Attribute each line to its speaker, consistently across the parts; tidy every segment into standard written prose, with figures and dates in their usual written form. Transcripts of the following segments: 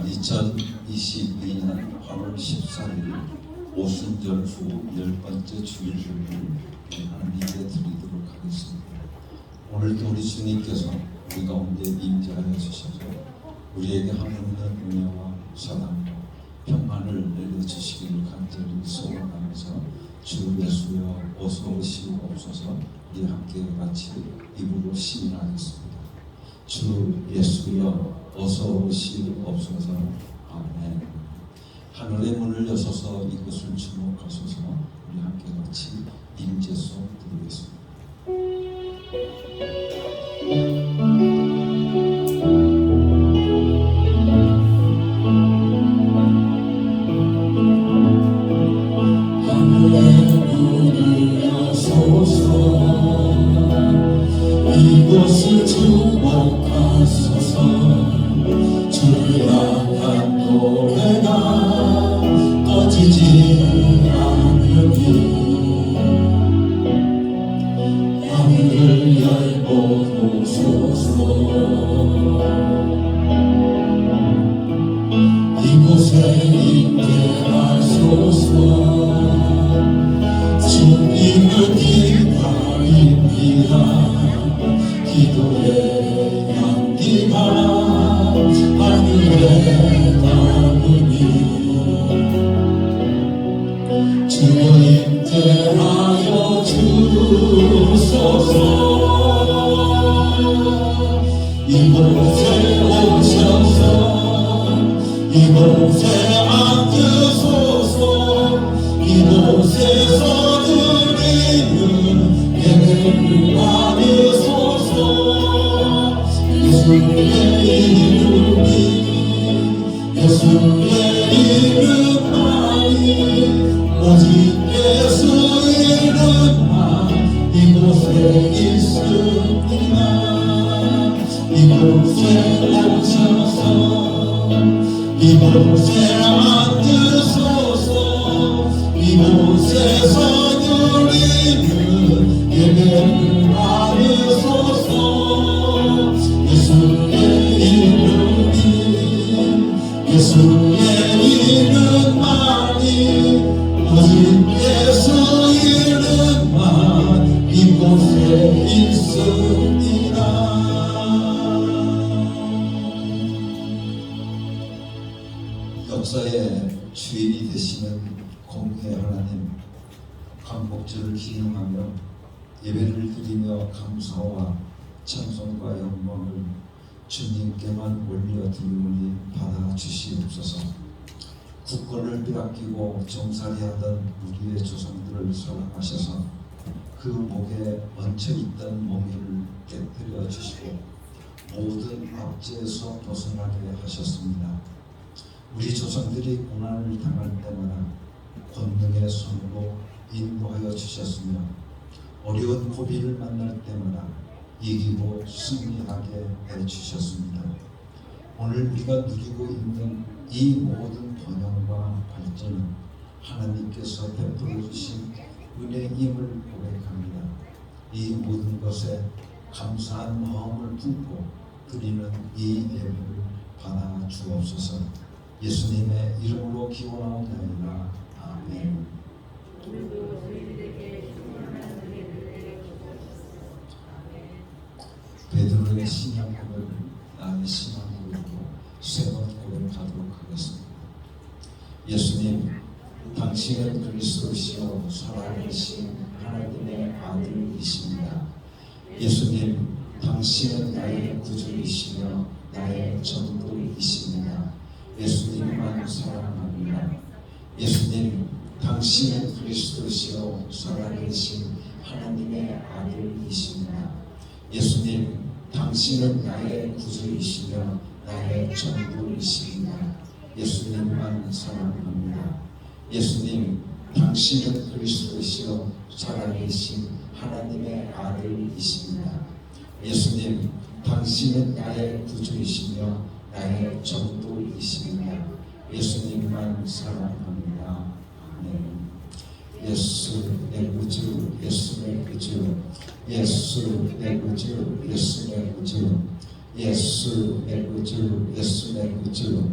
Speaker 1: 2022년 8월 14일 오순절 후 10번째 주일을 하나님께 드리도록 하겠습니다. 오늘도 우리 주님께서 우리 가운데 임재하여 주셔서 우리에게 하나님의 은혜와 사랑과 평안을 내려주시기를 간절히 소원하면서 주 예수여 어서 오시옵소서 우리 함께 같이 입으로 시인하겠습니다. 주 예수여 어서 오시옵소서. 아멘. 하늘의 문을 여셔서 이것을 주목하소서. 우리 함께 같이 임재송 부르겠습니다.
Speaker 2: 하늘의 문을 여소서 이곳을 주목하소서. 주를 향한 노래가 꺼지지 않으니 하늘을 열어보소서. 이곳에 임재하소서. 주님을 기다립니다. 기도의 향기가 하늘에 닿으니 주여 임재하여 주소서. 이곳에 오셔서 이곳에 앉으소서. 이곳에서 드리는 예배를 받으소서. 예수의 이름이 예수의 이름만이 오직 예수 이름만 이곳에 있습니다. 이곳에 오셔서 이곳에 앉으소서. 이곳에서 드리는 예배를 받으소서. 예수의 이름이 예수의 이름만이 오직 예수 이름만 이곳에 있습니다.
Speaker 1: 역사의 주인이 되시는 공의의 하나님, 광복절을 기념하며 예배를 드리며 감사와 찬송과 영광을 주님께만 올려드리오니 받아주시옵소서. 국권을 빼앗기고 종살이하던 우리의 조상들을 사랑하셔서 그 목에 얹혀있던 몽유를 깨뜨려 주시고 모든 압제에서 벗어나게 하셨습니다. 우리 조상들이 고난을 당할 때마다 권능의 손으로 인도하여 주셨으며 어려운 고비를 만날 때마다 이기고 승리하게 해주셨습니다. 오늘 우리가 누리고 있는 이 모든 번영과 발전은 하나님께서 베풀어 주신 은혜임을 고백합니다. 이 모든 것에 감사한 마음을 품고 드리는 이 예배를 받아 주옵소서. 예수님의 이름으로 기원하옵나이다. 아멘. 베드로의 신앙 고백을 나의 신앙 고백으로 세 번 고백하도록 하겠습니다. 예수님, 당신은 그리스도시요 살아계신 하나님의 아들이십니다. 예수님, 당신은 나의 구주이시며 나의 전부이십니다. 예수님만 사랑합니다. 예수님, 당신은 그리스도시요 살아계신 하나님의 아들이십니다. 예수님, 당신은 나의 구주이시며 나의 전부이십니다. 예수님만 사랑합니다. 예수님, 당신은 그리스도시요 살아계신 하나님의 아들이십니다. 예수님, 당신은 나의 구주이시며 나의 전부이십니다. 예수님만 사랑합니다. 아멘. 예수 내 구주, 예수 내 구주, 예수 내 구주, 예수 내 구주, 예수 내 구주, 예수 내 구주.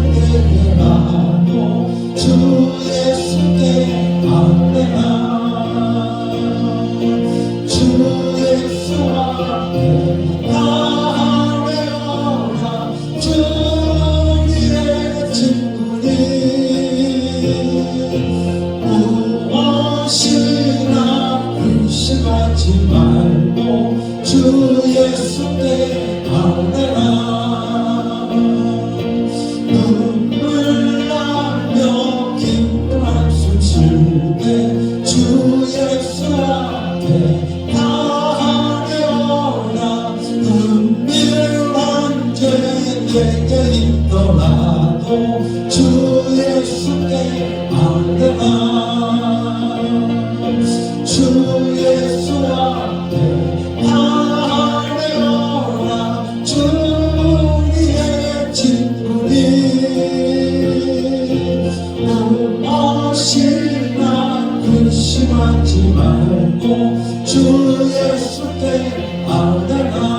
Speaker 1: 나도 주 예수께 아뢰나 주 예수 앞에 아뢰어라 주 우리의 진리니 무엇이나 근심하지 말고 주 예수께 아뢰나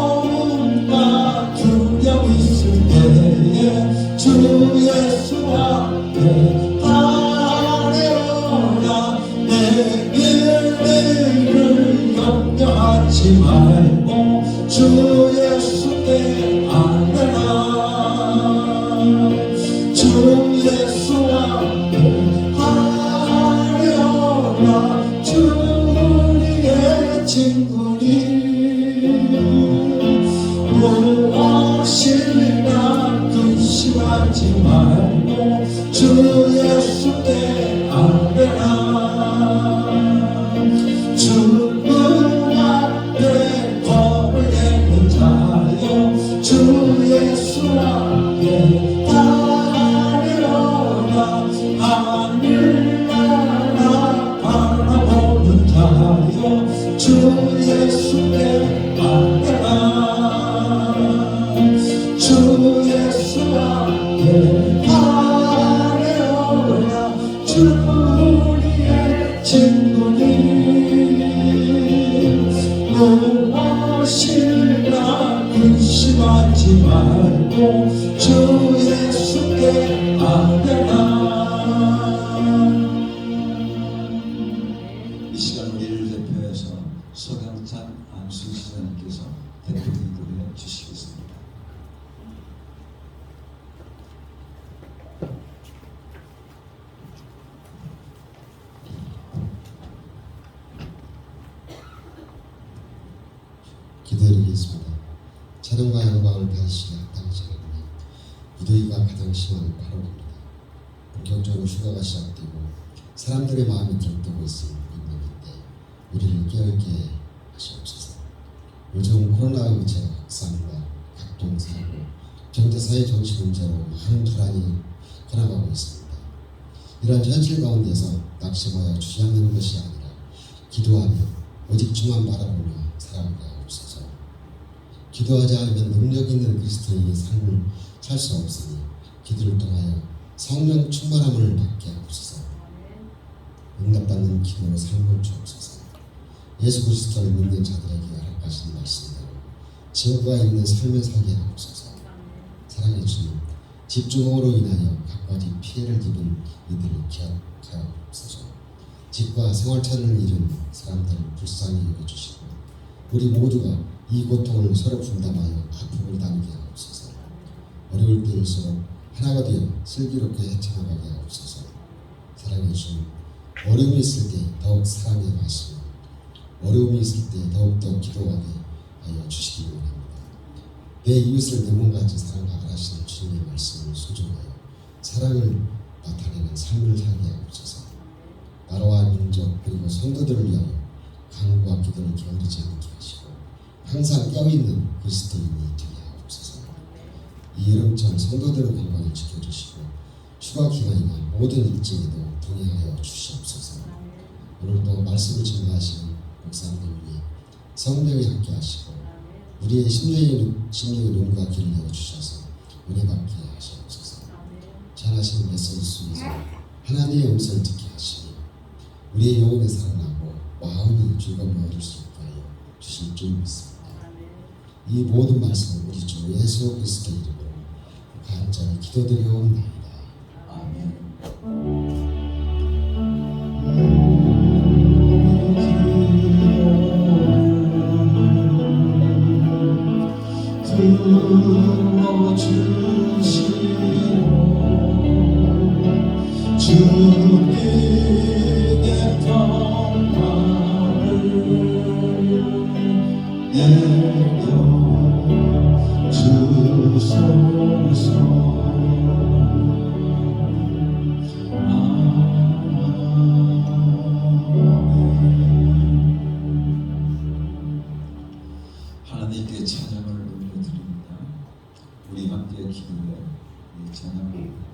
Speaker 1: 괴로움과 두려움 있을 때에 주 예수 앞에 아뢰어라 내 일을 염려하지 말고 주 예수께 아뢰라 주 예수 앞에 아뢰어라 주 우리의 친구니 무엇이나 근심하지 말고 주 예수께 아뢰라 주 앞에 겁을 내는 자여 주 예수 앞에 아뢰어라 하늘나라 바라보는 자여 주 예수께 아뢰라 주 예수 앞에 아뢰어라 주 우리의 친구니 무엇이나 근심하지 말고 주 예수께 아뢰라. 이 시간 우리를 대표해서 서강찬 안수지사님께서 대표 기도해 주시겠습니다.
Speaker 3: 기도드리겠습니다. 찬양과 영광을 받으시기 합당하지 않으니 무더위가 가장 심한 8월입니다. 본격적으로 휴가가 시작되고 사람들의 마음이 들뜨고 있을 민감인데 우리를 깨어있게 하시옵소서. 요즘 코로나19 재난 확산과 각종 사고, 경제사회 정치 문제로 많은 불안이 커나가고 있습니다. 이러한 현실 가운데서 낙심하여 주저앉는 것이 아니라 기도하며 오직 주만 바라보며 살아가게 하옵소서. 기도하지 않으면 능력 있는 그리스도인의 삶을 살 수 없으니 기도를 통하여 성령 충만함을 받게 하옵소서. 응답받는 기도로 삶을 주옵소서. 예수 그리스도를 믿는 자들에게 허락하신 말씀대로 증거가 있는 삶을 살게 하옵소서. 사랑해 주님, 집중호우로 인하여 각가지 피해를 입은 이들을 기억하여 주옵소서. 집과 생활차를 잃은 사람들을 불쌍히 여겨주시고 우리 모두가 이 고통을 서로 분담하여 아픔을 나누게 하옵소서. 어려울 때일수록 하나가 되어 슬기롭게 헤쳐나가게 하옵소서. 사랑해 주님, 어려움이 있을 때 더욱 사랑해 가시며 어려움이 있을 때 더욱더 기도하게 하여 주시기 원합니다. 내 이웃을 내 몸같이 사랑하시는 주님의 말씀을 소중하여 사랑을 나타내는 삶을 살게 하옵소서. 나라와 민족 그리고 성도들을 위하여 간구와 기도를 게으르지 않게 하시고 항상 깨어있는 그리스도인이 되게 하옵소서. 이 여름철 성도들의 건강을 지켜주시고 휴가 기간이나 모든 일정에도 동행하여 주시옵소서. 오늘도 말씀을 증거하시는 목사님들 위해 성령이 함께 하시고 우리의 심령의 눈과 귀를 열어주셔서 은혜 받게 하시옵소서. 전하시는 메시지 속에서 하나님의 음성을 듣게 하시며 우리의 영혼이 살아나고 마음이 즐거움을 얻을 수 있게 하여 주실 줄 믿습니다. 이 모든 말씀을 우리 주 예수 그리스도의 이름으로 간절히 기도드리옵나이다. 아멘.
Speaker 1: 주님의 평강을 내려 주소서. 하나님께 찬양을 올려드립니다. 기도에 찬양합니다.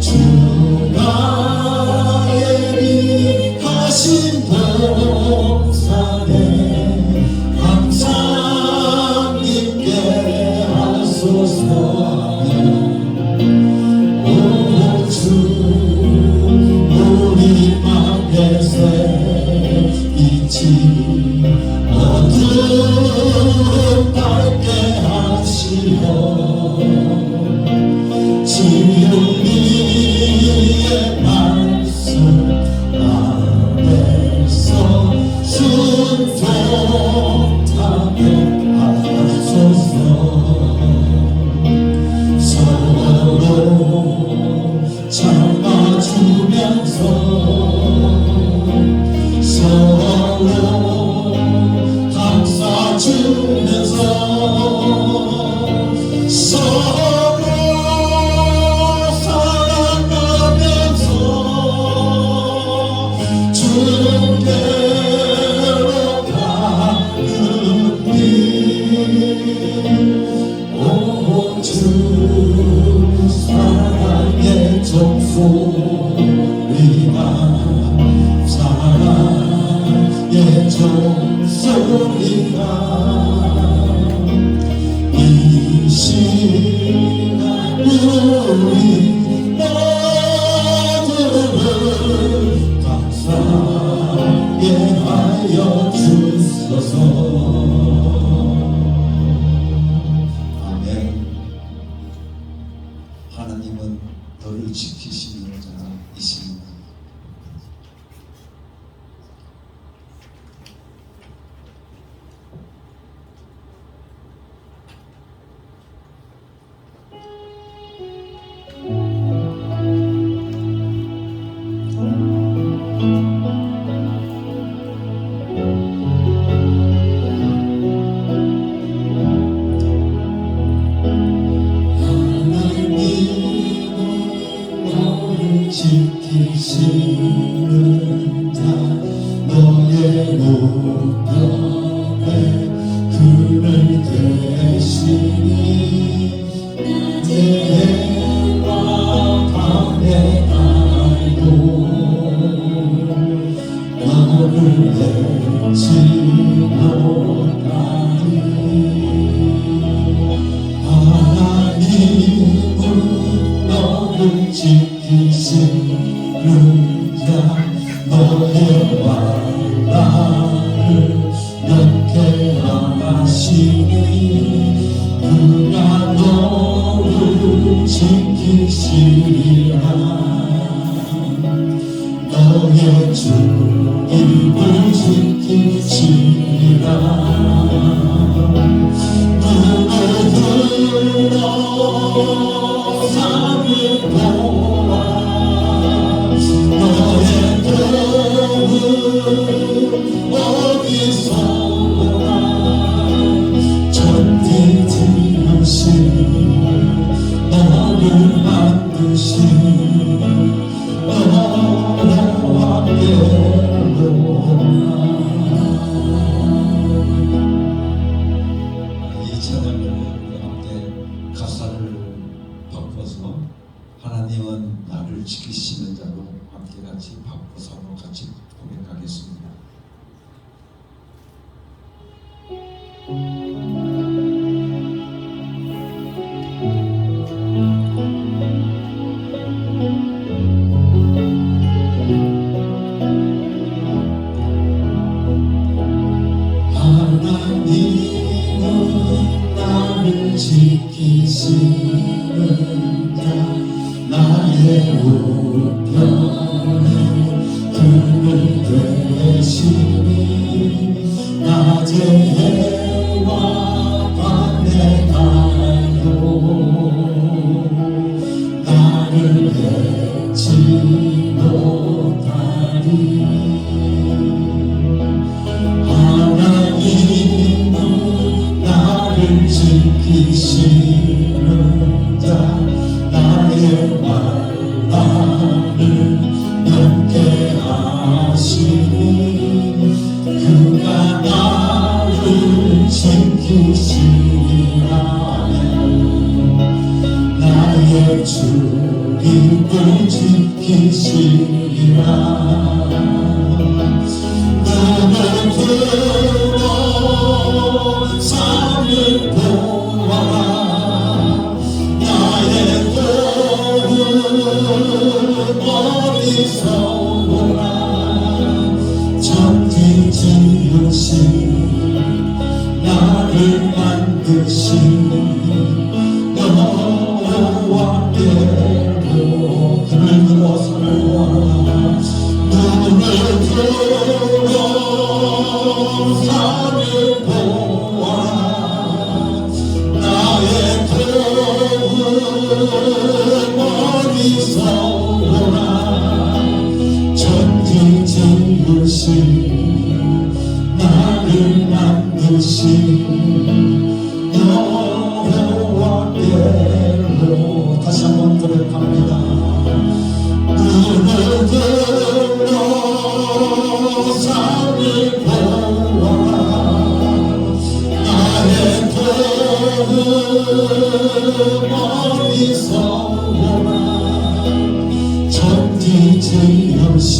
Speaker 2: 주가 예비하신 종소리가 이 시간 우리 모두를 감사하게 하여 주소서. 아멘. 하나님은 너를 지키시는 자이십니다. 지키시는 자 너의 우편에 그늘 되시니 낮의 해와 밤의 달도 너를 잃지 못하리. 하나님은 너를 지키시는 자 너의 왕나를 명쾌하시니 그가 너를 지키시리라. 너의 주님을 지키시리라. 누구들로 산을 보아 너의 도움은 어디서 오나. 천지 지으신 너를 만드신 너와 함께로나. 이 찬양을 함께 가사를 바꿔서 하나님은 나를 지키시는 자로 함께 같이 바꿔서 같이 고백하겠습니다. 하나님은 나를 지키시는 자 나의 우편에 그늘 되시니 낮의 해와 밤의 달도 나를 잃지 못하리. 하나님은 나를 지키시는 자 나의 말나를 명쾌하시니 그가 나를 지키시리라. 나의 주님을 지키시리라. 누구들로 산을 보아 나의 도움은 어디서 오나. 천지 지으신 나를 만드신 너와 함께로 눈을 들어 산을 보아 눈을 들어 산을 보아 나의 도움은 어디서 오나. 천지 지으신 나를 만드신 너와 함께로 다시 한번 고백합니다. 눈을 들어 산을 보아 나의 도움은 어디서 오나. 천지 지으신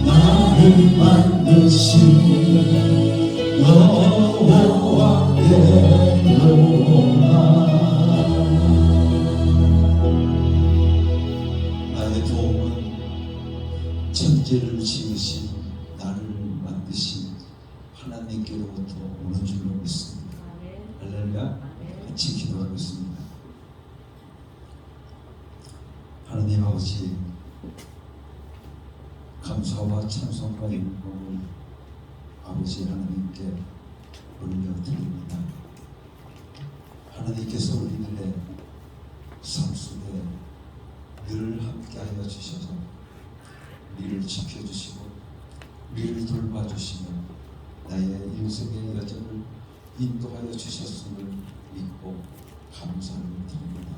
Speaker 2: 나를 나를 만드신 여호와께로라.
Speaker 1: 나의 도움은 천지를 지으신 나를 만드신 하나님께로부터 오는 줄로 믿습니다. 할렐루야. 같이 기도하겠습니다. 하나님 아버지, 감사와 찬송과 영광을 아버지 하나님께 올려드립니다. 하나님께서 우리들의 삶 속에 늘 함께하여 주셔서 우리를 지켜주시고 우리를 돌봐주시며 나의 인생의 여정을 인도하여 주셨음을 믿고 감사를 드립니다.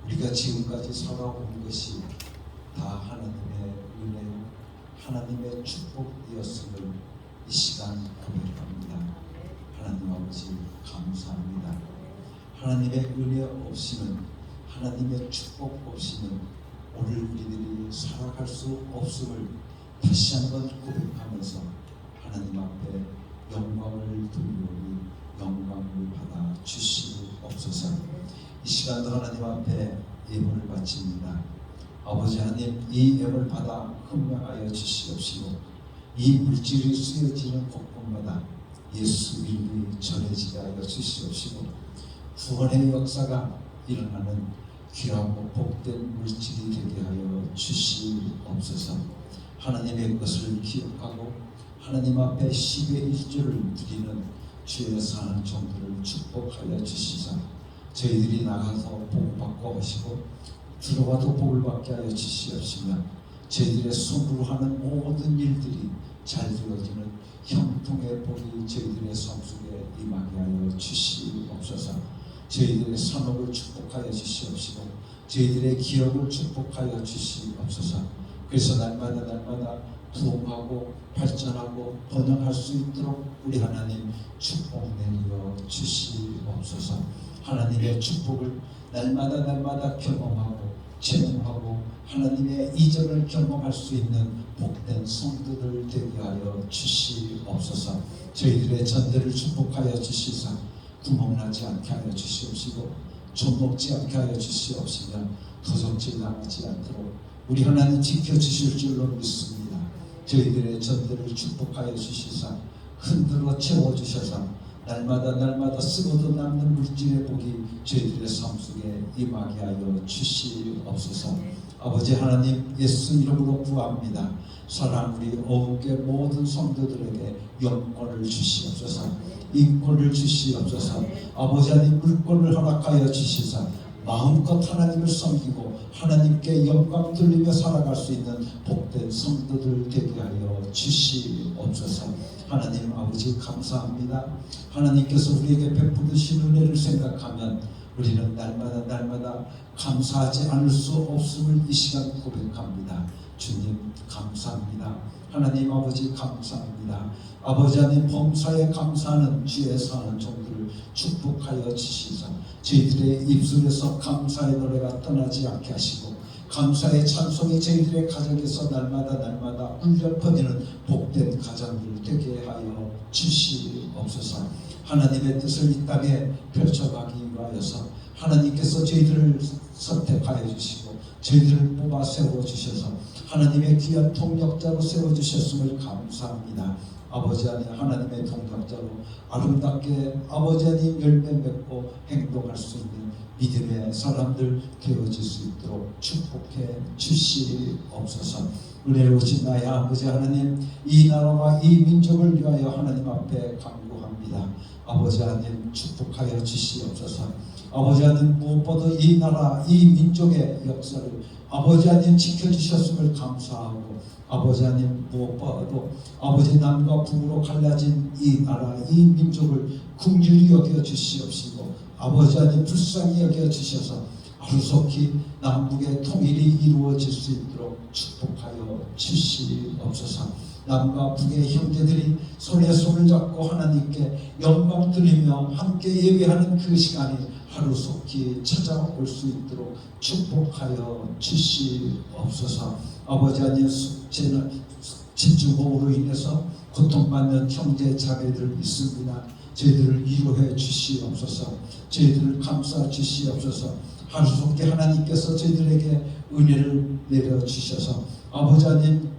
Speaker 1: 우리가 지금까지 살아온 것이 다 하나님의 은혜요 하나님의 축복이었음을 이 시간 고백합니다. 하나님 아버지 감사합니다. 하나님의 은혜 없이는, 하나님의 축복 없이는 오늘 우리들이 살아갈 수 없음을 다시 한번 고백하면서 하나님 앞에 영광을 돌리오니 영광을 받아 주시옵소서. 이 시간도 하나님 앞에 예물을 바칩니다. 아버지 하나님, 이 예물 받아 흠명하여 주시옵시고 이 물질이 쓰여지는 곳곳마다 예수 이름이 전해지게 하여 주시옵시고 구원의 역사가 일어나는 귀하고 복된 물질이 되게 하여 주시옵소서. 하나님의 것을 기억하고 하나님 앞에 10의 1조를 드리는 주의 사는 종들을 축복하여 주시사 저희들이 나가서 복받고 하시고 들어와도 복을 받게 하여 주시옵시며 저희들의 손으로 하는 모든 일들이 잘 되어지는 형통의 복이 저희들의 삶 속에 임하게 하여 주시옵소서. 저희들의 산업을 축복하여 주시옵시고 저희들의 기업을 축복하여 주시옵소서. 그래서 날마다 부흥하고 발전하고 번영할 수 있도록 우리 하나님 축복 내려 주시옵소서. 하나님의 축복을 날마다 경험하고 체험하고 하나님의 이전을 경험할 수 있는 복된 성도들 되게 하여 주시옵소서. 저희들의 전대를 축복하여 주시사 구멍나지 않게 하여 주시옵시고 좀먹지 않게 하여 주시옵시며 도적질 당하지 않도록 우리 하나님 지켜주실 줄로 믿습니다. 저희들의 전대를 축복하여 주시사 흔들어 채워주셔서 날마다 쓰고도 남는 물질의 복이 저희들의 삶 속에 임하게 하여 주시옵소서. 아버지 하나님, 예수 이름으로 구합니다. 사랑 우리 어음교회 모든 성도들에게 영권을 주시옵소서. 인권을 주시옵소서. 아버지 하나님, 물권을 허락하여 주시사 마음껏 하나님을 섬기고 하나님께 영광 돌리며 살아갈 수 있는 복된 성도들 되게 하여 주시옵소서. 하나님 아버지 감사합니다. 하나님께서 우리에게 베푸신 은혜를 생각하면 우리는 날마다 감사하지 않을 수 없음을 이 시간 고백합니다. 주님 감사합니다. 하나님 아버지 감사합니다. 아버지 하나님, 범사에 감사하는 주의 사는 종들을 축복하여 주시사 저희들의 입술에서 감사의 노래가 떠나지 않게 하시고 감사의 찬송이 저희들의 가정에서 날마다 울려 퍼지는 복된 가정들 되게 하여 주시옵소서. 하나님의 뜻을 이 땅에 펼쳐가기 위하여서 하나님께서 저희들을 선택하여 주시고 저희들을 뽑아 세워주셔서 하나님의 귀한 통역자로 세워주셨음을 감사합니다. 아버지 하나님의 통역자로 아름답게 아버지 하나님 열매 맺고 행동할 수 있는 믿음의 사람들 되어질 수 있도록 축복해 주시옵소서. 은혜로우신 나의 아버지 하나님, 이 나라와 이 민족을 위하여 하나님 앞에 간구합니다. 아버지 하나님 축복하여 주시옵소서. 아버지 하나님, 무엇보다 이 나라 이 민족의 역사를 아버지 하나님 지켜주셨음을 감사하고 아버지 하나님, 무엇보다도 아버지 남과 북으로 갈라진 이 나라 이 민족을 긍휼히 여겨 주시옵시고 아버지 하나님 불쌍히 여겨 주셔서 하루속히 남북의 통일이 이루어질 수 있도록 축복하여 주시옵소서. 남과 북의 형제들이 손에 손을 잡고 하나님께 영광 드리며 함께 예배하는 그 시간이 하루속히 찾아올 수 있도록 축복하여 주시옵소서. 아버지 하나님, 집중호우로 인해서 고통받는 형제 자매들 있습니다. 저희들을 위로해 주시옵소서. 저희들을 감싸 주시옵소서. 하루속히 하나님께서 저희들에게 은혜를 내려 주셔서 아버지 하나님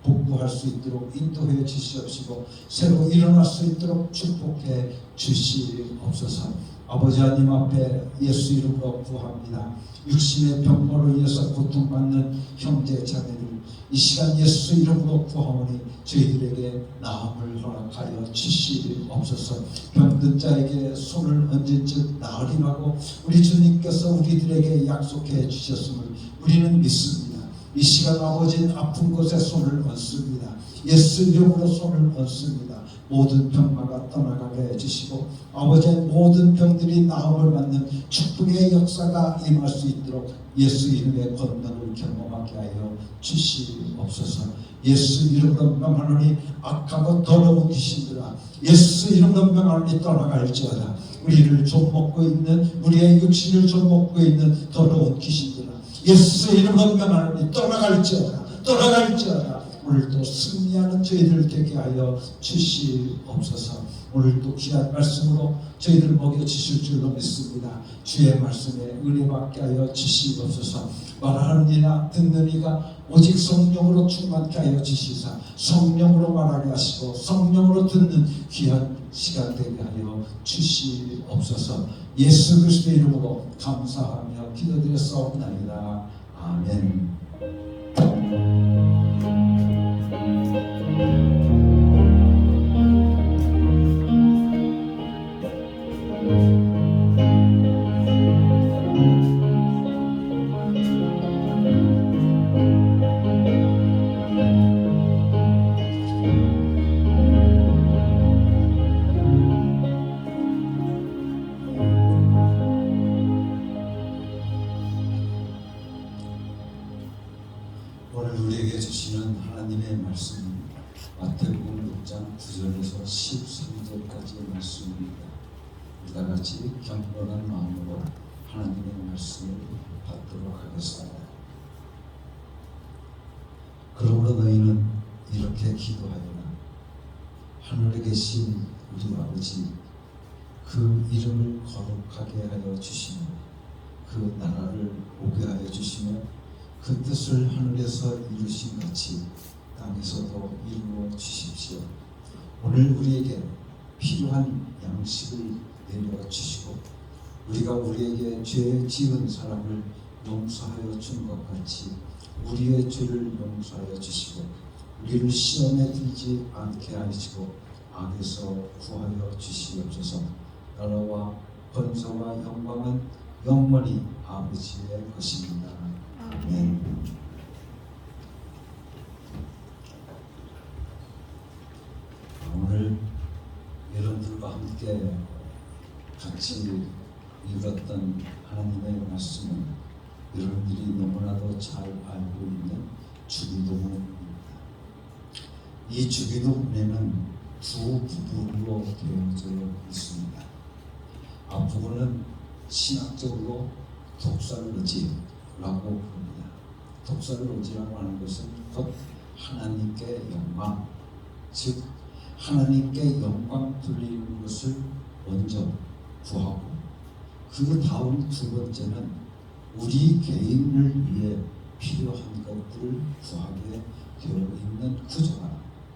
Speaker 1: 복구할 수 있도록 인도해 주시옵시고 새로 일어날 수 있도록 축복해 주시옵소서. 아버지 하나님 앞에 예수 이름으로 구합니다. 육신의 병魔로 인해서 고통받는 형제 자매들 이 시간 예수 이름으로 구하오니 저희들에게 나음을 허락하여 주시옵소서. 병든 자에게 손을 얹은 즉 나으리라고 우리 주님께서 우리들에게 약속해 주셨음을 우리는 믿습니다. 이 시간 아버지는 아픈 곳에 손을 얹습니다. 예수 이름으로 손을 얹습니다. 모든 병마가 떠나가게 해주시고 아버지의 모든 병들이 나음을 받는 축복의 역사가 임할 수 있도록 예수 이름의 권능을 경험하게 하여 주시옵소서. 예수 이름으로 명하노니 악하고 더러운 귀신들아 예수 이름으로 명하노니 떠나갈지어다. 우리를 좀먹고 있는 우리의 육신을 좀먹고 있는 더러운 귀신들아 예수 이름으로 명하노니 떠나갈지어다. 떠나갈지어다. 오늘도 승리하는 저희들 되게 하여 주시옵소서. 오늘도 귀한 말씀으로 저희들 먹여주실 줄로 믿습니다. 주의 말씀에 은혜 받게 하여 주시옵소서. 말하는 이나 듣는 이가 오직 성령으로 충만케 하여 주시사 성령으로 말하게 하시고 성령으로 듣는 귀한 시간 되게 하여 주시옵소서. 예수 그리스도의 이름으로 감사하며 기도드렸사옵나이다. 아멘. 오늘 우리에게 주시는 하나님의 말씀 마태복음 6장 9절에서 13절까지의 말씀입니다. 우리가 같이 경건한 마음으로 하나님의 말씀을 받도록 하겠습니다. 그러므로 너희는 이렇게 기도하여라. 하늘에 계신 우리 아버지 그 이름을 거룩하게 하여 주시며 그 나라를 오게 하여 주시며 그 뜻을 하늘에서 이루신 같이 땅에서도 이루어 주십시오. 오늘 우리에게 필요한 양식을 내려 주시고 우리가 우리에게 죄 지은 사람을 용서하여 준 것 같이 우리의 죄를 용서하여 주시고 우리를 시험에 들지 않게 하시고 악에서 구하여 주시옵소서. 나라와 권세와 영광은 영원히 아버지의 것입니다. 아멘. 오늘 여러분들과 함께 같이 읽었던 하나님의 말씀은 여러분들이 너무나도 잘 알고 있는 주기도문입니다. 이 주기도문에는 두 부분으로 되어져 있습니다. 앞부분은 신학적으로 독살로지라고 부릅니다. 독살로지라고 하는 것은 곧 하나님께 영광, 즉 하나님께 영광 돌리는 것을 먼저 구하고 그 다음 두 번째는 우리 개인을 위해 필요한 것들을 구하게 되어 있는 구조가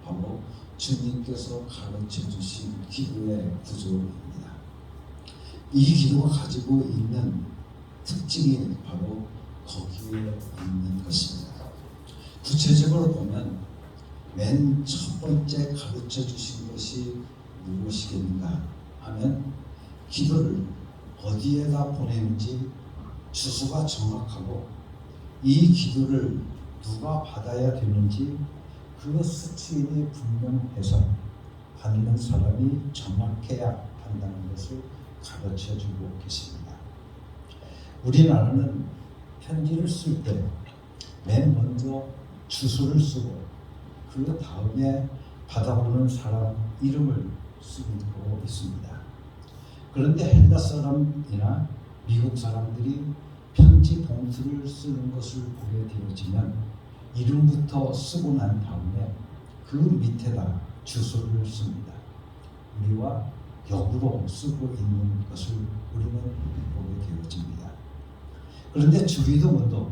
Speaker 1: 바로 주님께서 가르쳐 주신 기도의 구조입니다. 이 기도가 가지고 있는 특징이 바로 거기에 있는 것입니다. 구체적으로 보면 맨 첫 번째 가르쳐 주신 것이 무엇이겠는가 하면 기도를 어디에다 보내는지 주소가 정확하고 이 기도를 누가 받아야 되는지 그 스트림이 분명해서 받는 사람이 정확해야 한다는 것을 가르쳐주고 계십니다. 우리나라는 편지를 쓸 때 맨 먼저 주소를 쓰고 그 다음에 받아보는 사람 이름을 쓰고 있습니다. 그런데 헬라 사람이나 미국 사람들이 편지 봉투를 쓰는 것을 보게 되어지면 이름부터 쓰고 난 다음에 그 밑에다 주소를 씁니다. 우리와 역으로 쓰고 있는 것을 우리는 보게 되어집니다. 그런데 주기도문도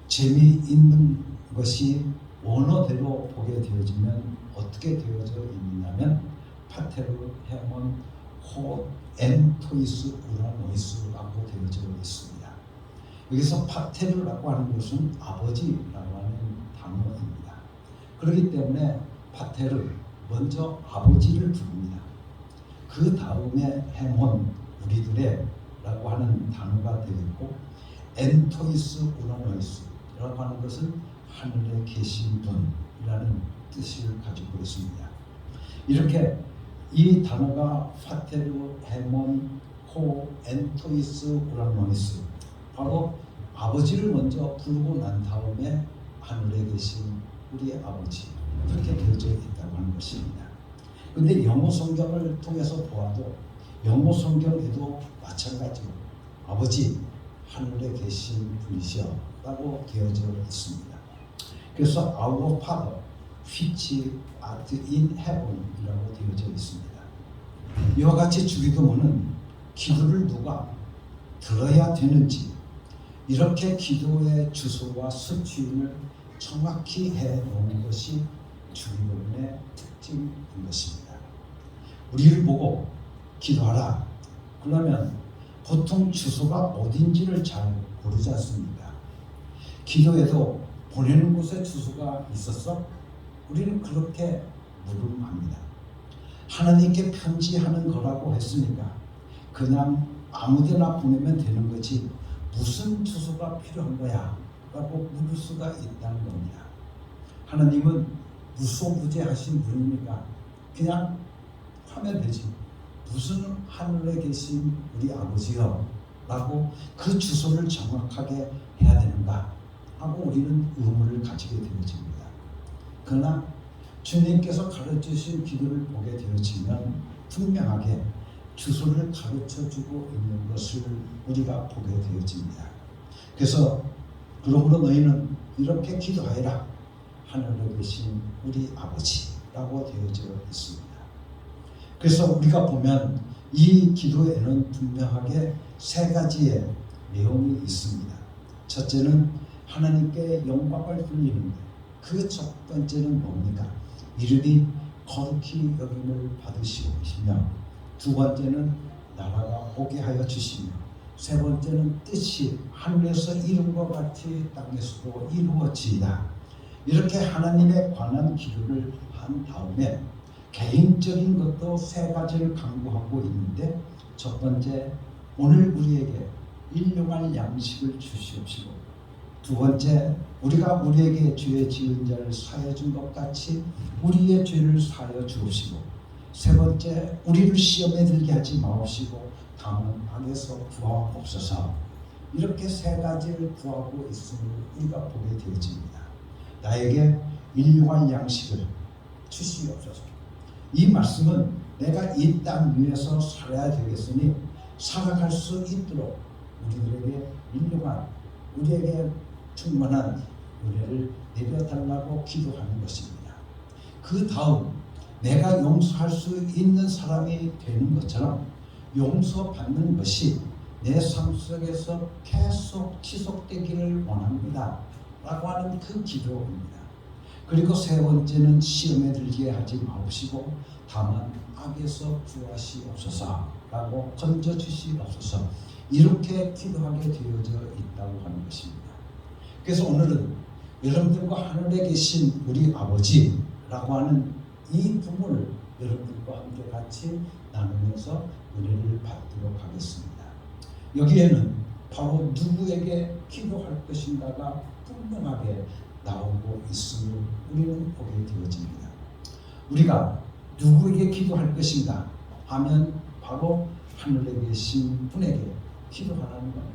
Speaker 1: 재미있는 것이 원어대로 보게 되어지면 어떻게 되어져 있느냐면 파테르, 헤몬, 호, 엔토이스, 우라노이스라고 되어져 있습니다. 여기서 파테르라고 하는 것은 아버지라고 하는 단어입니다. 그렇기 때문에 파테르, 먼저 아버지를 부릅니다. 그 다음에 헤몬, 우리들의 라고 하는 단어가 되겠고, 엔토이스, 우라노이스라고 하는 것은 하늘에 계신 분이라는 뜻을 가지고 있습니다. 이렇게 이 단어가 파테르, 헤몬, 호, 엔토이스, 우라노이스, 바로 아버지를 먼저 부르고 난 다음에 하늘에 계신 우리의 아버지, 그렇게 되어져 있다고 하는 것입니다. 그런데 영어 성경을 통해서 보아도 영어 성경에도 마찬가지로 아버지, 하늘에 계신 분이시여 라고 되어져 있습니다. 그래서 Our Father, which art in heaven 이라고 되어져 있습니다. 이와 같이 주기도문은 기도를 누가 들어야 되는지 이렇게 기도의 주소와 수취인을 정확히 해놓은 것이 주기도문의 특징인 것입니다. 우리를 보고 기도하라 그러면 보통 주소가 어딘지를 잘 모르지 않습니까? 기도에도 보내는 곳에 주소가 있었어? 우리는 그렇게 물음합니다. 하나님께 편지하는 거라고 했으니까 그냥 아무데나 보내면 되는 거지 무슨 주소가 필요한 거야? 라고 물을 수가 있다는 겁니다. 하나님은 무소부재하신 분이니까 그냥 하면 되지. 무슨 하늘에 계신 우리 아버지여 라고 그 주소를 정확하게 해야 되는가 하고 우리는 의문을 가지게 되어집니다. 그러나 주님께서 가르쳐주신 기도를 보게 되어지면 분명하게 주소를 가르쳐주고 있는 것을 우리가 보게 되어집니다. 그래서 그러므로 너희는 이렇게 기도하여라 하늘에 계신 우리 아버지라고 되어져 있습니다. 그래서 우리가 보면 이 기도에는 분명하게 세 가지의 내용이 있습니다. 첫째는 하나님께 영광을 돌리는 것. 그 첫 번째는 뭡니까? 이름이 거룩히 여김을 받으시오시며, 두 번째는 나라가 오게 하여 주시며, 세 번째는 뜻이 하늘에서 이룬 것 같이 땅에서도 이루어지이다. 이렇게 하나님에 관한 기도를 한 다음에 개인적인 것도 세 가지를 강구하고 있는데, 첫 번째, 오늘 우리에게 일용할 양식을 주시옵시고, 두 번째, 우리가 우리에게 죄 지은 자를 사하여 준 것 같이 우리의 죄를 사하여 주옵시고, 세 번째, 우리를 시험에 들게 하지 마옵시고 다만 악에서 구하옵소서. 이렇게 세 가지를 구하고 있음을 우리가 보게 되어집니다. 나에게 일용할 양식을 주시옵소서. 이 말씀은 내가 이 땅 위에서 살아야 되겠으니 살아갈 수 있도록 우리들에게 일용할, 우리에게 충만한 은혜를 내려달라고 기도하는 것입니다. 그 다음 내가 용서할 수 있는 사람이 되는 것처럼 용서받는 것이 내 삶 속에서 계속 지속되기를 원합니다 라고 하는 그 기도입니다. 그리고 세 번째는 시험에 들게 하지 마옵시고 다만 악에서 구하시옵소서 라고 건져주시옵소서. 이렇게 기도하게 되어져 있다고 하는 것입니다. 그래서 오늘은 여러분들과 하늘에 계신 우리 아버지라고 하는 이 부분을 여러분들과 함께 같이 나누면서 은혜를 받도록 하겠습니다. 여기에는 바로 누구에게 기도할 것인가가 분명하게 나오고 있음을 우리는 보게 되어집니다. 우리가 누구에게 기도할 것인가 하면 바로 하늘에 계신 분에게 기도하라는 겁니다.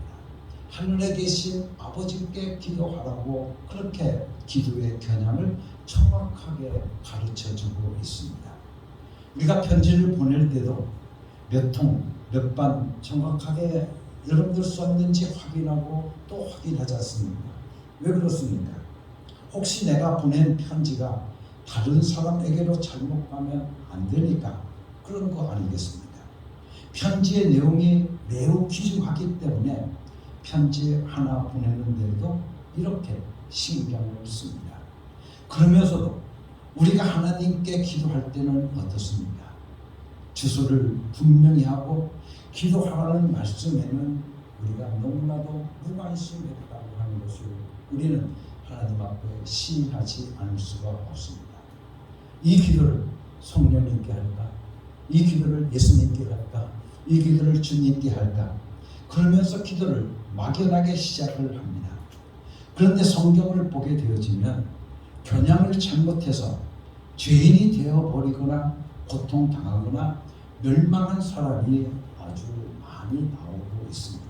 Speaker 1: 하늘에 계신 아버지께 기도하라고 그렇게 기도의 겨냥을 정확하게 가르쳐주고 있습니다. 우리가 편지를 보낼 때도 몇 통, 몇 반 정확하게 여러분들 썼는지 확인하고 또 확인하지 않습니까? 왜 그렇습니까? 혹시 내가 보낸 편지가 다른 사람에게로 잘못 가면 안 되니까 그런 거 아니겠습니까? 편지의 내용이 매우 귀중하기 때문에 편지 하나 보내는데도 이렇게 신경을 씁니다. 그러면서도 우리가 하나님께 기도할 때는 어떻습니까? 주소를 분명히 하고 기도하라는 말씀에는 우리가 너무나도 무관심했다고 하는 것을 우리는 하나님 앞에 시인하지 않을 수가 없습니다. 이 기도를 성령님께 할까? 이 기도를 예수님께 할까? 이 기도를 주님께 할까? 그러면서 기도를 막연하게 시작을 합니다. 그런데 성경을 보게 되어지면 겨냥을 잘못해서 죄인이 되어버리거나 고통당하거나 멸망한 사람이 아주 많이 나오고 있습니다.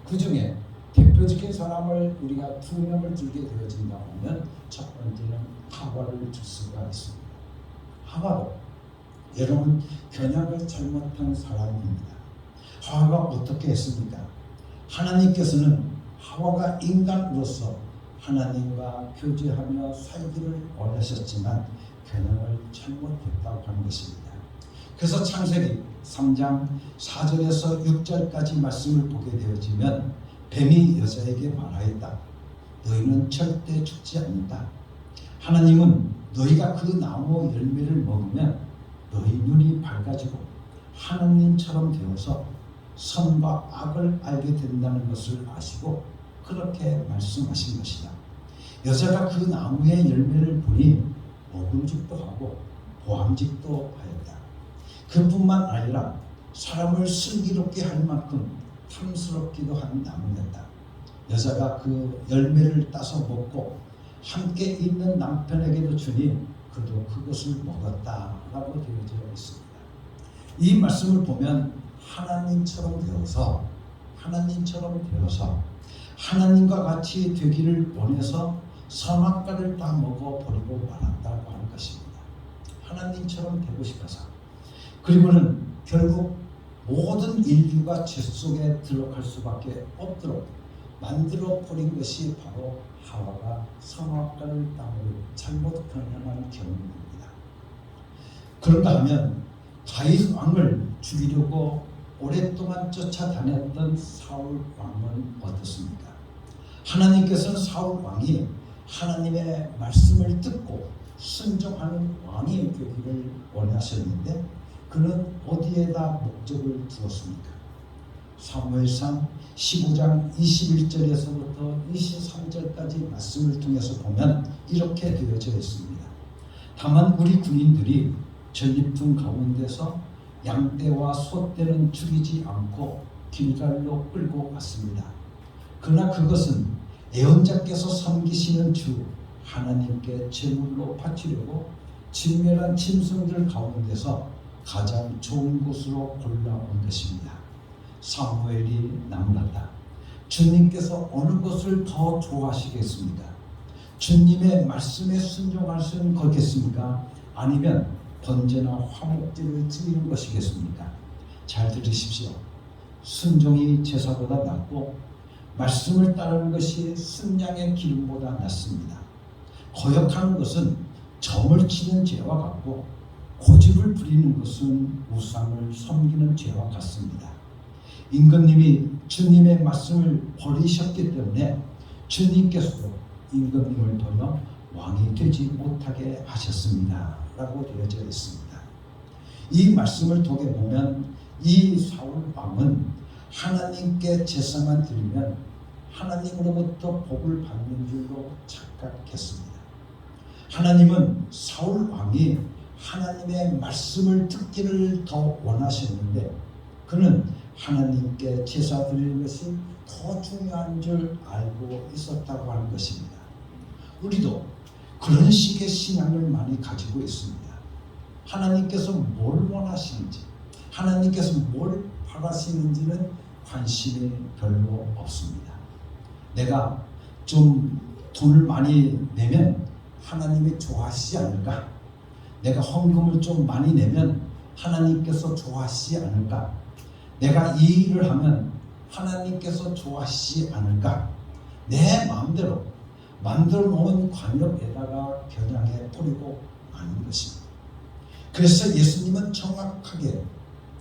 Speaker 1: 그 중에 대표적인 사람을 우리가 두 명을 들게 되어진다 하면 첫 번째는 하와를 들 수가 있습니다. 하와도 여러분 겨냥을 잘못한 사람입니다. 하와가 어떻게 했습니까? 하나님께서는 하와가 인간으로서 하나님과 교제하며 살기를 원하셨지만 겨냥을 잘못했다고 하는 것입니다. 그래서 창세기 3장 4절에서 6절까지 말씀을 보게 되어지면 뱀이 여자에게 말하였다. 너희는 절대 죽지 않는다. 하나님은 너희가 그 나무 열매를 먹으면 너희 눈이 밝아지고 하나님처럼 되어서 선과 악을 알게 된다는 것을 아시고 그렇게 말씀하신 것이다. 여자가 그 나무의 열매를 보니 먹음직도 하고 보암직도 하였다. 그뿐만 아니라 사람을 슬기롭게 할 만큼 탐스럽기도 한 나무였다. 여자가 그 열매를 따서 먹고 함께 있는 남편에게도 주니 그도 그것을 먹었다라고 되어져 있습니다. 이 말씀을 보면 하나님처럼 되어서 하나님과 같이 되기를 원해서 선악과를 다 먹어버리고 말았다고 하는 것입니다. 하나님처럼 되고 싶어서. 그리고는 결국 모든 인류가 죄 속에 들어갈 수밖에 없도록 만들어 버린 것이 바로 하와가 선악과를 따먹은 잘못 경영한 경우입니다. 그런가 하면 다윗 왕을 죽이려고 오랫동안 쫓아다녔던 사울 왕은 어떻습니까? 하나님께서는 사울 왕이 하나님의 말씀을 듣고 순종하는 왕이 되기를 원하셨는데 그는 어디에다 목적을 두었습니까? 사무엘상 15장 21절에서부터 23절까지 말씀을 통해서 보면 이렇게 되어져 있습니다. 다만 우리 군인들이 전리품 가운데서 양떼와 소떼는 죽이지 않고 길갈로 끌고 갔습니다. 그러나 그것은 애언자께서 섬기시는 주 하나님께 제물로 바치려고 진멸한 짐승들 가운데서 가장 좋은 곳으로 골라온 것입니다. 사무엘이 나무랐다. 주님께서 어느 것을 더 좋아하시겠습니까? 주님의 말씀에 순종하시는 거겠습니까? 아니면 번제나 화목제를 드리는 것이겠습니까? 잘 들으십시오. 순종이 제사보다 낫고 말씀을 따르는 것이 순양의 기름보다 낫습니다. 거역하는 것은 점을 치는 죄와 같고 고집을 부리는 것은 우상을 섬기는 죄와 같습니다. 임금님이 주님의 말씀을 버리셨기 때문에 주님께서도 임금님을 돌려 왕이 되지 못하게 하셨습니다. 라고 되어져 있습니다. 이 말씀을 통해 보면 이 사울 왕은 하나님께 제사만 드리면 하나님으로부터 복을 받는 줄로 착각했습니다. 하나님은 사울 왕이 하나님의 말씀을 듣기를 더 원하셨는데 그는 하나님께 제사 드리는 것이 더 중요한 줄 알고 있었다고 하는 것입니다. 우리도 그런 식의 신앙을 많이 가지고 있습니다. 하나님께서 뭘 원하시는지, 하나님께서 뭘 바라시는지는 관심이 별로 없습니다. 내가 좀 돈을 많이 내면 하나님이 좋아하시지 않을까? 내가 헌금을 좀 많이 내면 하나님께서 좋아하시지 않을까? 내가 이 일을 하면 하나님께서 좋아하시지 않을까? 내 마음대로 만들어 놓은 관역에다가 겨냥해 버리고 아닌 것입니다. 그래서 예수님은 정확하게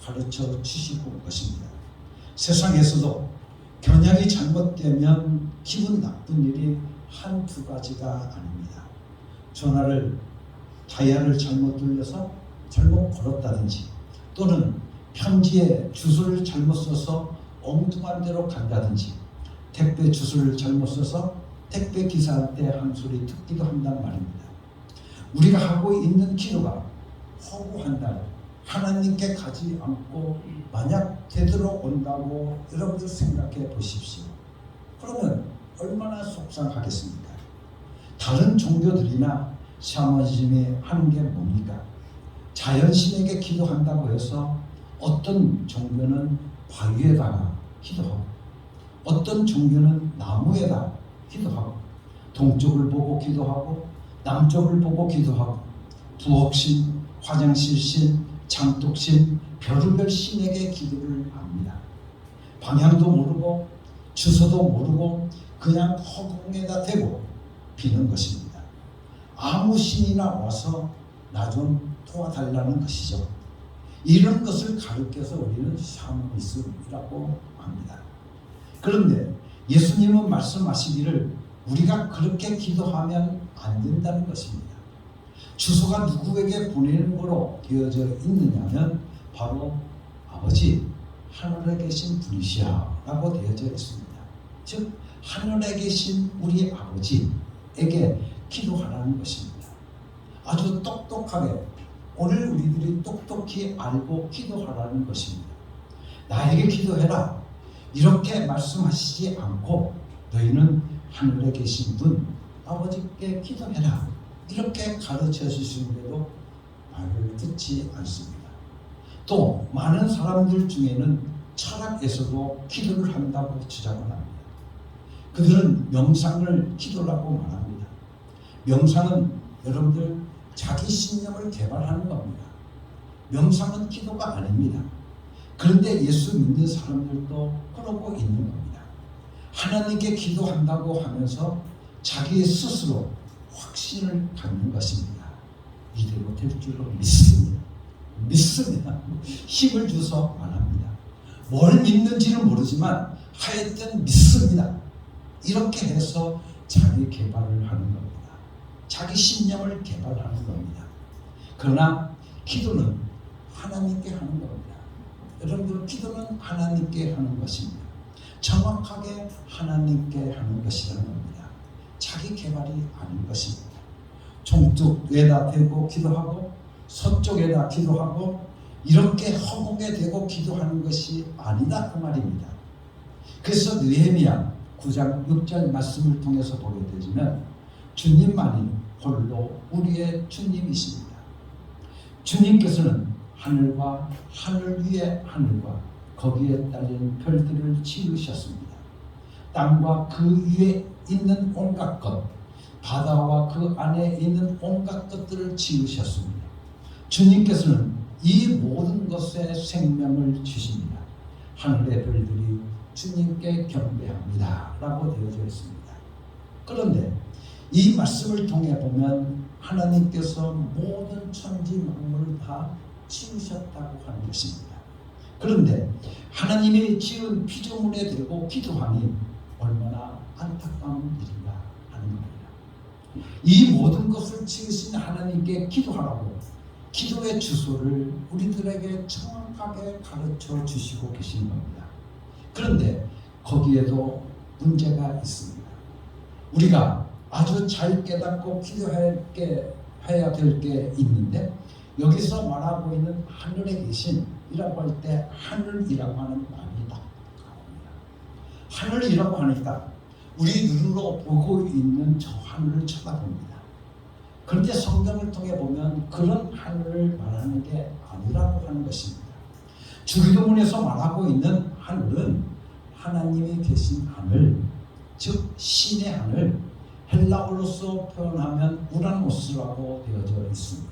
Speaker 1: 가르쳐 주시고 것입니다. 세상에서도 겨냥이 잘못되면 기분 나쁜 일이 한두 가지가 아닙니다. 전화를 다이얼을 잘못 돌려서 잘못 걸었다든지, 또는 편지에 주소를 잘못 써서 엉뚱한 데로 간다든지, 택배 주소를 잘못 써서 택배 기사한테 한 소리 듣기도 한단 말입니다. 우리가 하고 있는 기도가 허구한다면 하나님께 가지 않고 만약 되돌아온다고 여러분들 생각해 보십시오. 그러면 얼마나 속상하겠습니까? 다른 종교들이나 샤머니즘이 하는 게 뭡니까? 자연신에게 기도한다고 해서 어떤 종교는 바위에다가 기도하고, 어떤 종교는 나무에다 기도하고, 동쪽을 보고 기도하고, 남쪽을 보고 기도하고, 부엌신, 화장실신, 장독신, 별의별 신에게 기도를 합니다. 방향도 모르고 주소도 모르고 그냥 허공에다 대고 비는 것입니다. 아무 신이나 와서 나 좀 도와달라는 것이죠. 이런 것을 가르쳐서 우리는 샤머니즘이라고 합니다. 그런데 예수님은 말씀하시기를 우리가 그렇게 기도하면 안 된다는 것입니다. 주소가 누구에게 보내는 거로 되어져 있느냐면 바로 아버지 하늘에 계신 분이시야 라고 되어져 있습니다. 즉 하늘에 계신 우리 아버지에게 기도하라는 것입니다. 아주 똑똑하게, 오늘 우리들이 똑똑히 알고 기도하라는 것입니다. 나에게 기도해라 이렇게 말씀하시지 않고 너희는 하늘에 계신 분 아버지께 기도해라 이렇게 가르쳐 주시는데도 말을 듣지 않습니다. 또 많은 사람들 중에는 철학에서도 기도를 한다고 주장을 합니다. 그들은 명상을 기도라고 말합니다. 명상은 여러분들 자기 신념을 개발하는 겁니다. 명상은 기도가 아닙니다. 그런데 예수 믿는 사람들도 그러고 있는 겁니다. 하나님께 기도한다고 하면서 자기 스스로 확신을 갖는 것입니다. 이대로 될 줄로 믿습니다. 힘을 주서 말합니다. 뭘 믿는지는 모르지만 하여튼 믿습니다. 이렇게 해서 자기 개발을 하는 겁니다. 자기 신념을 개발하는 겁니다. 그러나 기도는 하나님께 하는 겁니다. 여러분들 기도는 하나님께 하는 것입니다. 정확하게 하나님께 하는 것이라는 겁니다. 자기 개발이 아닌 것입니다. 종쪽에다 대고 기도하고 서쪽에다 기도하고 이렇게 허공에 대고 기도하는 것이 아니다 그 말입니다. 그래서 느헤미야 9장 6절 말씀을 통해서 보게 되지만 주님만이 홀로 우리의 주님이십니다. 주님께서는 하늘과 하늘 위의 하늘과 거기에 딸린 별들을 지으셨습니다. 땅과 그 위에 있는 온갖 것, 바다와 그 안에 있는 온갖 것들을 지으셨습니다. 주님께서는 이 모든 것에 생명을 주십니다. 하늘의 별들이 주님께 경배합니다 라고 되어져 있습니다. 그런데 이 말씀을 통해 보면 하나님께서 모든 천지 만물을 다 지으셨다고 하는 것입니다. 그런데 하나님이 지은 피조물에 대고 기도하니 얼마나 안타까운 일인가 하는 겁니다. 이 모든 것을 지으신 하나님께 기도하라고 기도의 주소를 우리들에게 정확하게 가르쳐 주시고 계신 겁니다. 그런데 거기에도 문제가 있습니다. 우리가 아주 잘 깨닫고 기도해야 될 게 있는데 여기서 말하고 있는 하늘에 계신이라고 할 때 하늘이라고 하는 말이 딱 나옵니다. 하늘이라고 하니까 우리 눈으로 보고 있는 저 하늘을 쳐다봅니다. 그런데 성경을 통해 보면 그런 하늘을 말하는 게 아니라고 하는 것입니다. 주기도문에서 말하고 있는 하늘은 하나님이 계신 하늘, 즉 신의 하늘, 헬라어로서 표현하면 우라노스라고 되어져 있습니다.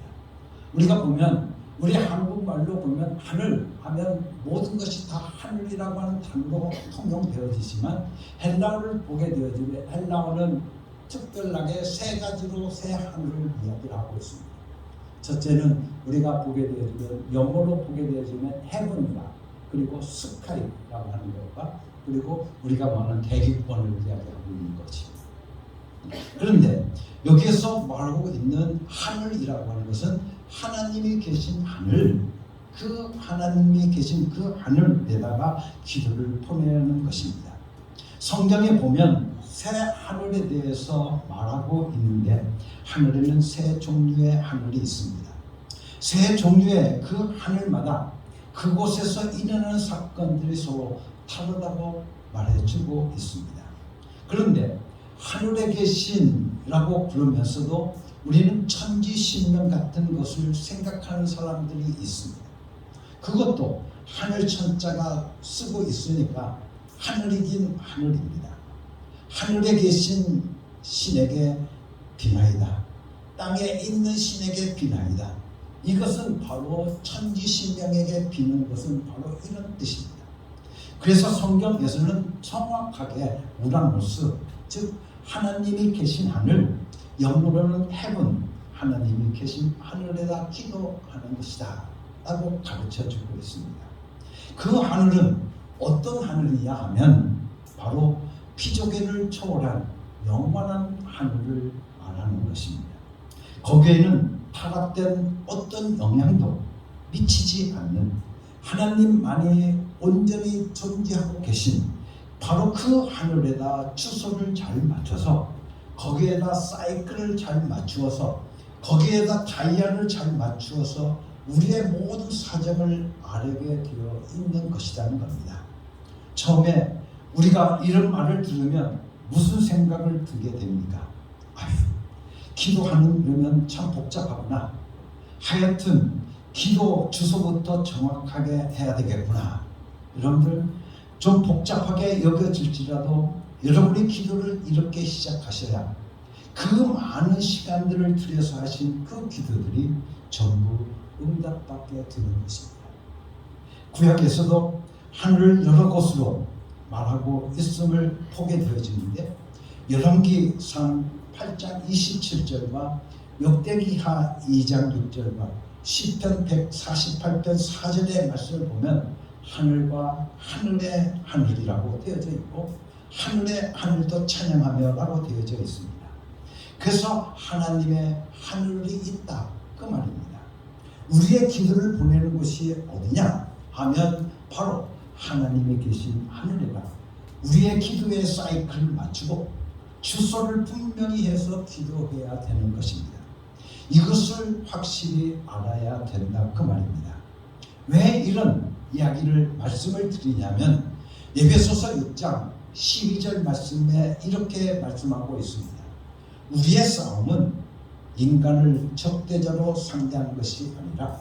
Speaker 1: 우리가 보면 우리 한국말로 보면 하늘 하면 모든 것이 다 하늘이라고 하는 단어로 통용되어지지만 헬라어를 보게 되어지면 헬라어는 특별하게 세 가지로 새 하늘을 이야기하고 있습니다. 첫째는 우리가 보게 되어지면 영어로 보게 되어지면 heaven과 그리고 sky라고 하는 것과 그리고 우리가 말하는 대기권을 이야기하고 있는 것입니다. 그런데 여기에서 말하고 있는 하늘이라고 하는 것은 하나님이 계신 하늘, 그 하나님이 계신 그 하늘에다가 기도를 보내는 것입니다. 성경에 보면 새 하늘에 대해서 말하고 있는데 하늘에는 세 종류의 하늘이 있습니다. 세 종류의 그 하늘마다 그곳에서 일어나는 사건들이 서로 다르다고 말해주고 있습니다. 그런데 하늘에 계신이라고 부르면서도 우리는 천지신명 같은 것을 생각하는 사람들이 있습니다. 그것도 하늘 천자가 쓰고 있으니까 하늘이긴 하늘입니다. 하늘에 계신 신에게 비나이다. 땅에 있는 신에게 비나이다. 이것은 바로 천지신명에게 비는 것은 바로 이런 뜻입니다. 그래서 성경에서는 정확하게 우라노스, 즉 하나님이 계신 하늘, 영어로는 heaven, 하나님이 계신 하늘에다 기도하는 것이다 라고 가르쳐주고 있습니다. 그 하늘은 어떤 하늘이냐 하면 바로 피조계를 초월한 영원한 하늘을 말하는 것입니다. 거기에는 타락된 어떤 영향도 미치지 않는 하나님만이 온전히 존재하고 계신 바로 그 하늘에다 주소를 잘 맞춰서 거기에다 사이클을 잘 맞추어서 거기에다 다이아를 잘 맞추어서 우리의 모든 사정을 아뢰게 되어 있는 것이라는 겁니다. 처음에 우리가 이런 말을 들으면 무슨 생각을 들게 됩니까? 아휴, 기도하면 참 복잡하구나. 하여튼 기도 주소부터 정확하게 해야 되겠구나. 여러분들 좀 복잡하게 여겨질지라도 여러분이 기도를 이렇게 시작하셔야 그 많은 시간들을 들여서 하신 그 기도들이 전부 응답받게 되는 것입니다. 구약에서도 하늘을 여러 곳으로 말하고 있음을 보게 되어지는데 열왕기상 8장 27절과 역대기하 2장 6절과 시편 148편 4절의 말씀을 보면 하늘과 하늘의 하늘이라고 되어져 있고 하늘의 하늘도 찬양하며 라고 되어져 있습니다. 그래서 하나님의 하늘이 있다 그 말입니다. 우리의 기도를 보내는 곳이 어디냐 하면 바로 하나님이 계신 하늘에다 우리의 기도의 사이클을 맞추고 주소를 분명히 해서 기도해야 되는 것입니다. 이것을 확실히 알아야 된다 그 말입니다. 왜 이런 이야기를 말씀을 드리냐면 에베소서 6장 12절 말씀에 이렇게 말씀하고 있습니다. 우리의 싸움은 인간을 적대자로 상대하는 것이 아니라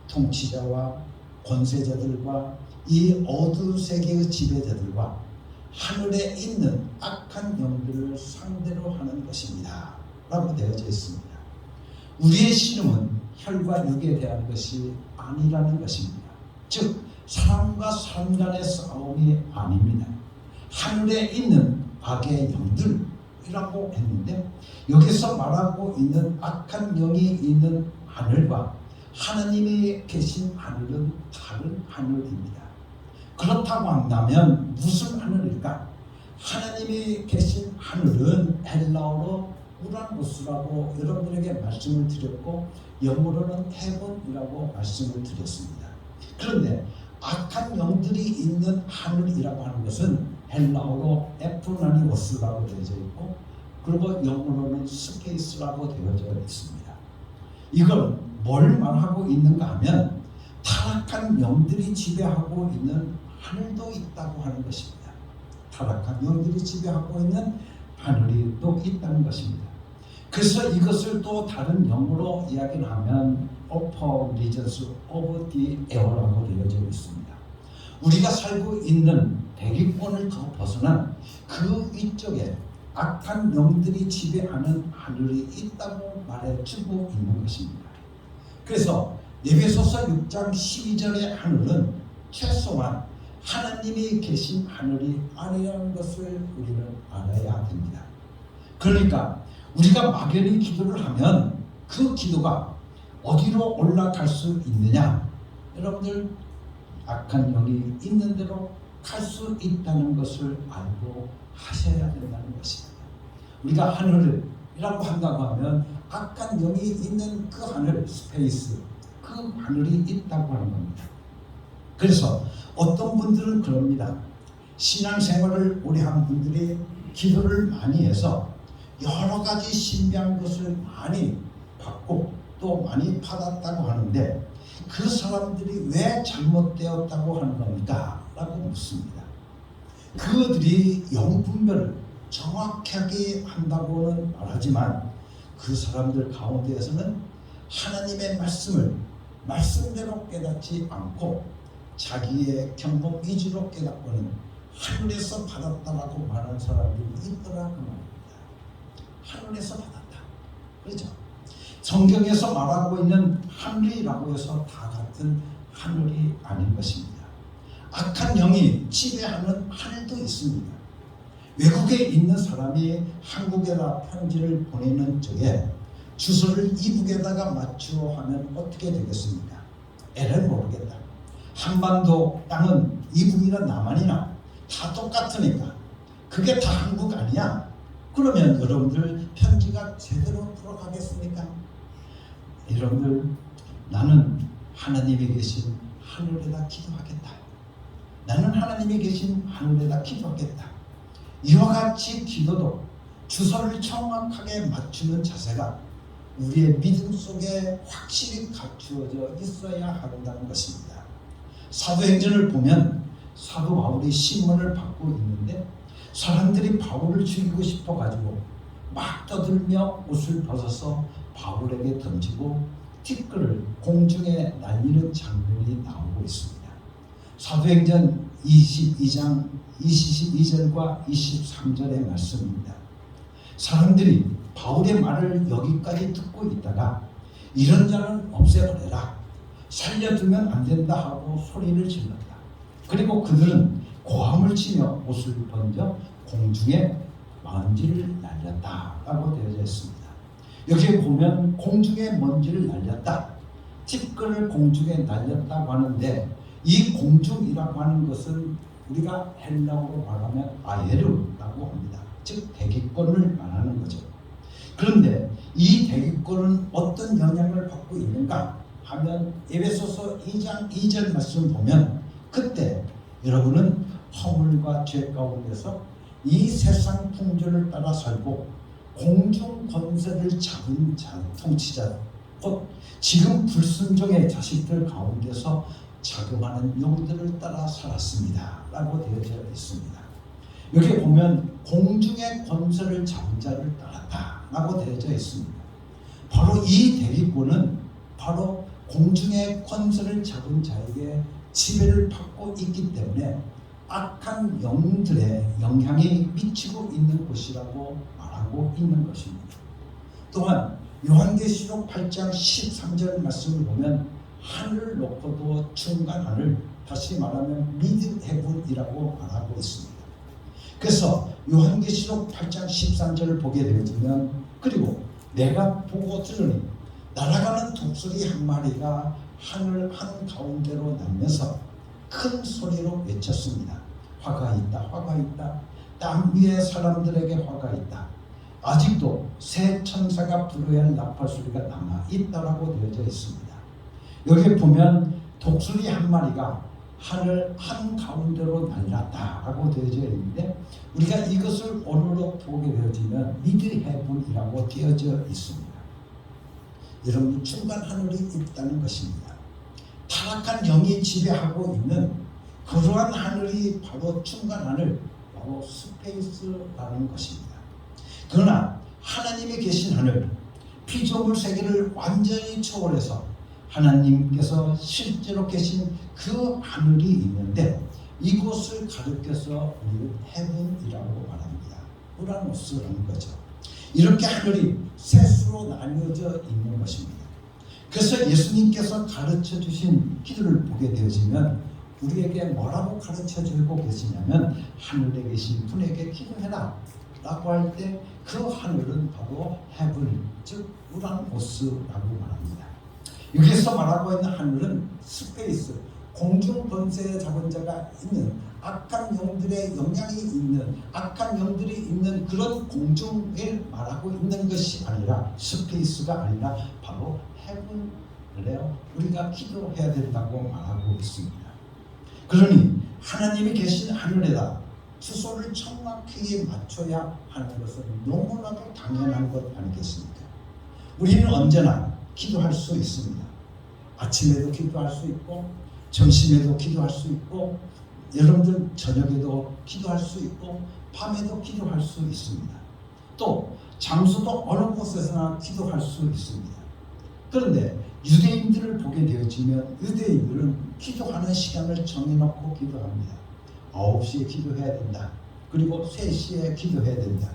Speaker 1: 통치자와 권세자들과 이 어두운 세계의 지배자들과 하늘에 있는 악한 영들을 상대로 하는 것입니다 라고 되어져 있습니다. 우리의 씨름은 혈과 육에 대한 것이 아니라는 것입니다. 즉 사람과 사람 간의 싸움이 아닙니다. 하늘에 있는 악의 영들이라고 했는데 여기서 말하고 있는 악한 영이 있는 하늘과 하나님이 계신 하늘은 다른 하늘입니다. 그렇다고 한다면 무슨 하늘일까? 하나님이 계신 하늘은 헬라어로 우라노스라고 여러분들에게 말씀을 드렸고 영어로는 헤븐이라고 말씀을 드렸습니다. 그런데 악한 영들이 있는 하늘이라고 하는 것은 헬라어로 에프나니오스라고 되어져 있고 그리고 영어로는 스페이스라고 되어져 있습니다. 이걸 뭘 말하고 있는가 하면 타락한 영들이 지배하고 있는 하늘도 있다고 하는 것입니다. 타락한 영들이 지배하고 있는 하늘이 또 있다는 것입니다. 그래서 이것을 또 다른 영어로 이야기를 하면 upper regions of the air라고 되어져 있습니다. 우리가 살고 있는 대기권을 더 벗어난 그 위쪽에 악한 영들이 지배하는 하늘이 있다고 말해주고 있는 것입니다. 그래서 에베소서 6장 12절의 하늘은 최소한 하나님이 계신 하늘이 아니라는 것을 우리는 알아야 됩니다. 그러니까 우리가 막연히 기도를 하면 그 기도가 어디로 올라갈 수 있느냐? 여러분들 악한 영이 있는 대로 갈 수 있다는 것을 알고 하셔야 된다는 것입니다. 우리가 하늘이라고 한다고 하면 악한 영이 있는 그 하늘, 스페이스, 그 하늘이 있다고 하는 겁니다. 그래서 어떤 분들은 그럽니다. 신앙생활을 오래 한 분들이 기도를 많이 해서 여러 가지 신비한 것을 많이 받고 또 많이 받았다고 하는데 그 사람들이 왜 잘못되었다고 하는 겁니까? 라고 묻습니다. 그들이 영분별을 정확하게 한다고는 말하지만 그 사람들 가운데에서는 하나님의 말씀을 말씀대로 깨닫지 않고 자기의 경험 위주로 깨닫고는 하늘에서 받았다라고 말하는 사람들이 있더라고 말입니다. 하늘에서 받았다. 그렇죠? 성경에서 말하고 있는 하늘이라고 해서 다 같은 하늘이 아닌 것입니다. 악한 영이 지배하는 하늘도 있습니다. 외국에 있는 사람이 한국에다 편지를 보내는 적에 주소를 이북에다가 맞추어 하면 어떻게 되겠습니까? 에를 모르겠다. 한반도 땅은 이북이나 남한이나 다 똑같으니까 그게 다 한국 아니야? 그러면 여러분들 편지가 제대로 들어가겠습니까? 여러분들 나는 하나님이 계신 하늘에다 기도하겠다. 나는 하나님이 계신 하늘에다 기도하겠다. 이와 같이 기도도 주소를 정확하게 맞추는 자세가 우리의 믿음 속에 확실히 갖추어져 있어야 한다는 것입니다. 사도행전을 보면 사도 바울이 신문을 받고 있는데 사람들이 바울을 죽이고 싶어 가지고 막 떠들며 옷을 벗어서 바울에게 던지고 티끌을 공중에 날리는 장면이 나오고 있습니다. 사도행전 22장 22절과 23절의 말씀입니다. 사람들이 바울의 말을 여기까지 듣고 있다가 이런 자는 없애버려라, 살려두면 안 된다 하고 소리를 질렀다. 그리고 그들은 고함을 치며 옷을 번져 공중에 먼지를 날렸다라고 되어져 있습니다. 여기 보면 공중에 먼지를 날렸다, 티끌을 공중에 날렸다고 하는데 이 공중이라고 하는 것은 우리가 헬라어로 말하면 아에르라고 합니다. 즉 대기권을 말하는 거죠. 그런데 이 대기권은 어떤 영향을 받고 있는가 하면 에베소서 2장 2절 말씀 보면 그때 여러분은 허물과 죄 가운데서 이 세상 풍조를 따라 살고 공중 권세를 잡은 자, 통치자, 곧 지금 불순종의 자식들 가운데서 자금하는 영들을 따라 살았습니다 라고 되어져 있습니다. 여기 보면 공중의 권세를 잡은 자를 따랐다 라고 되어져 있습니다. 바로 이 대기권은 바로 공중의 권세를 잡은 자에게 지배를 받고 있기 때문에 악한 영들의 영향이 미치고 있는 곳이라고 말하고 있는 것입니다. 또한 요한계시록 8장 13절 말씀을 보면 하늘을 놓고도 중간 하늘, 다시 말하면 미드 헤븐이라고 말하고 있습니다. 그래서 요한계시록 8장 13절을 보게 되어지면 그리고 내가 보고 들으니 날아가는 독수리 한 마리가 하늘 한가운데로 날면서 큰 소리로 외쳤습니다. 화가 있다, 화가 있다. 땅 위에 사람들에게 화가 있다. 아직도 새 천사가 불어야 할 나팔 소리가 남아 있다라고 되어져 있습니다. 여기 보면 독수리 한 마리가 하늘 한가운데로 날랐다라고 되어져 있는데 우리가 이것을 언어로 보게 되어지면 미드 헤븐이라고 되어져 있습니다. 여러분 중간 하늘이 있다는 것입니다. 타락한 영이 지배하고 있는 그러한 하늘이 바로 중간 하늘, 바로 스페이스라는 것입니다. 그러나 하나님이 계신 하늘, 피조물 세계를 완전히 초월해서 하나님께서 실제로 계신 그 하늘이 있는데 이곳을 가리켜서 우리는 헤븐이라고 말합니다. 우라노스라는 거죠. 이렇게 하늘이 셋으로 나뉘어져 있는 것입니다. 그래서 예수님께서 가르쳐 주신 기도를 보게 되어지면 우리에게 뭐라고 가르쳐 주고 계시냐면 하늘에 계신 분에게 기도해라 라고 할 때 그 하늘은 바로 헤븐, 즉 우라노스라고 말합니다. 여기서 말하고 있는 하늘은 스페이스, 공중 번세에 잡은 자가 있는 악한 영들의 영향이 있는 악한 영들이 있는 그런 공중을 말하고 있는 것이 아니라 스페이스가 아니라 바로 헤븐을요 우리가 기도해야 된다고 말하고 있습니다. 그러니 하나님이 계신 하늘에다 주소를 정확하게 맞춰야 하는 것은 너무나도 당연한 것 아니겠습니까? 우리는 언제나 기도할 수 있습니다. 아침에도 기도할 수 있고 점심에도 기도할 수 있고 여러분들 저녁에도 기도할 수 있고 밤에도 기도할 수 있습니다. 또 장소도 어느 곳에서나 기도할 수 있습니다. 그런데 유대인들을 보게 되어지면 유대인들은 기도하는 시간을 정해놓고 기도합니다. 9시에 기도해야 된다. 그리고 3시에 기도해야 된다.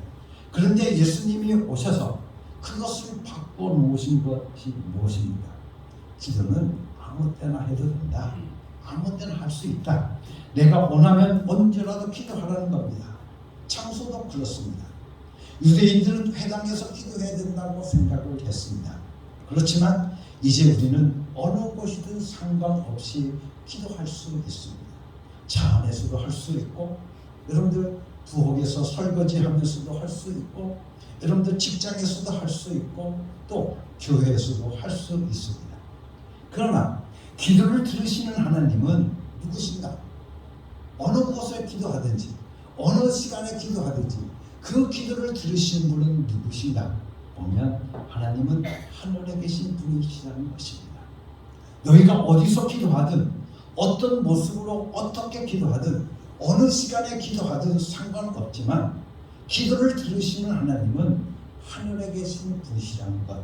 Speaker 1: 그런데 예수님이 오셔서 그것을 바꿔놓으신 것이 무엇입니까? 기도는 아무 때나 해도 된다. 아무 때나 할 수 있다. 내가 원하면 언제라도 기도하라는 겁니다. 장소도 그렇습니다. 유대인들은 회당에서 기도해야 된다고 생각을 했습니다. 그렇지만 이제 우리는 어느 곳이든 상관없이 기도할 수 있습니다. 차 안에서도 할 수 있고 여러분들 부엌에서 설거지하면서도 할 수 있고 여러분들 직장에서도 할 수 있고 또 교회에서도 할 수 있습니다. 그러나 기도를 들으시는 하나님은 누구신가? 어느 곳에 기도하든지 어느 시간에 기도하든지 그 기도를 들으시는 분은 누구신가? 보면 하나님은 하늘에 계신 분이시라는 것입니다. 너희가 어디서 기도하든 어떤 모습으로 어떻게 기도하든 어느 시간에 기도하든 상관없지만 기도를 들으시는 하나님은 하늘에 계신 분이시라는 것,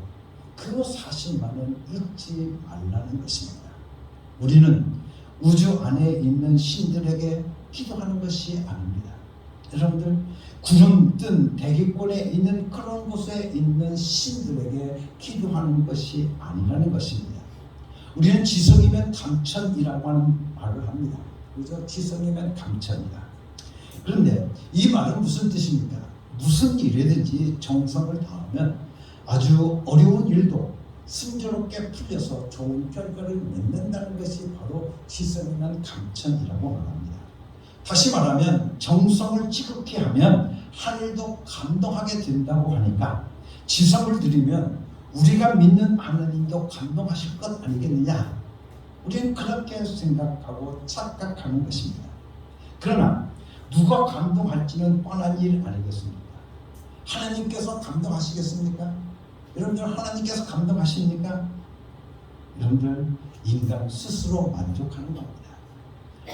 Speaker 1: 그 사실만은 잊지 말라는 것입니다. 우리는 우주 안에 있는 신들에게 기도하는 것이 아닙니다. 여러분들 구름 뜬 대기권에 있는 그런 곳에 있는 신들에게 기도하는 것이 아니라는 것입니다. 우리는 지성이면 감천이라고 하는 말을 합니다. 그죠? 지성이면 감천이다. 그런데 이 말은 무슨 뜻입니까? 무슨 일이든지 정성을 다하면 아주 어려운 일도 순조롭게 풀려서 좋은 결과를 맺는다는 것이 바로 지성이면 감천이라고 말합니다. 다시 말하면 정성을 지극히 하면 하늘도 감동하게 된다고 하니까 지성을 들이면 우리가 믿는 하나님도 감동하실 것 아니겠느냐? 우리는 그렇게 생각하고 착각하는 것입니다. 그러나 누가 감동할지는 뻔한 일 아니겠습니까? 하나님께서 감동하시겠습니까? 여러분들 하나님께서 감동하십니까? 여러분들 인간 스스로 만족하는 겁니다.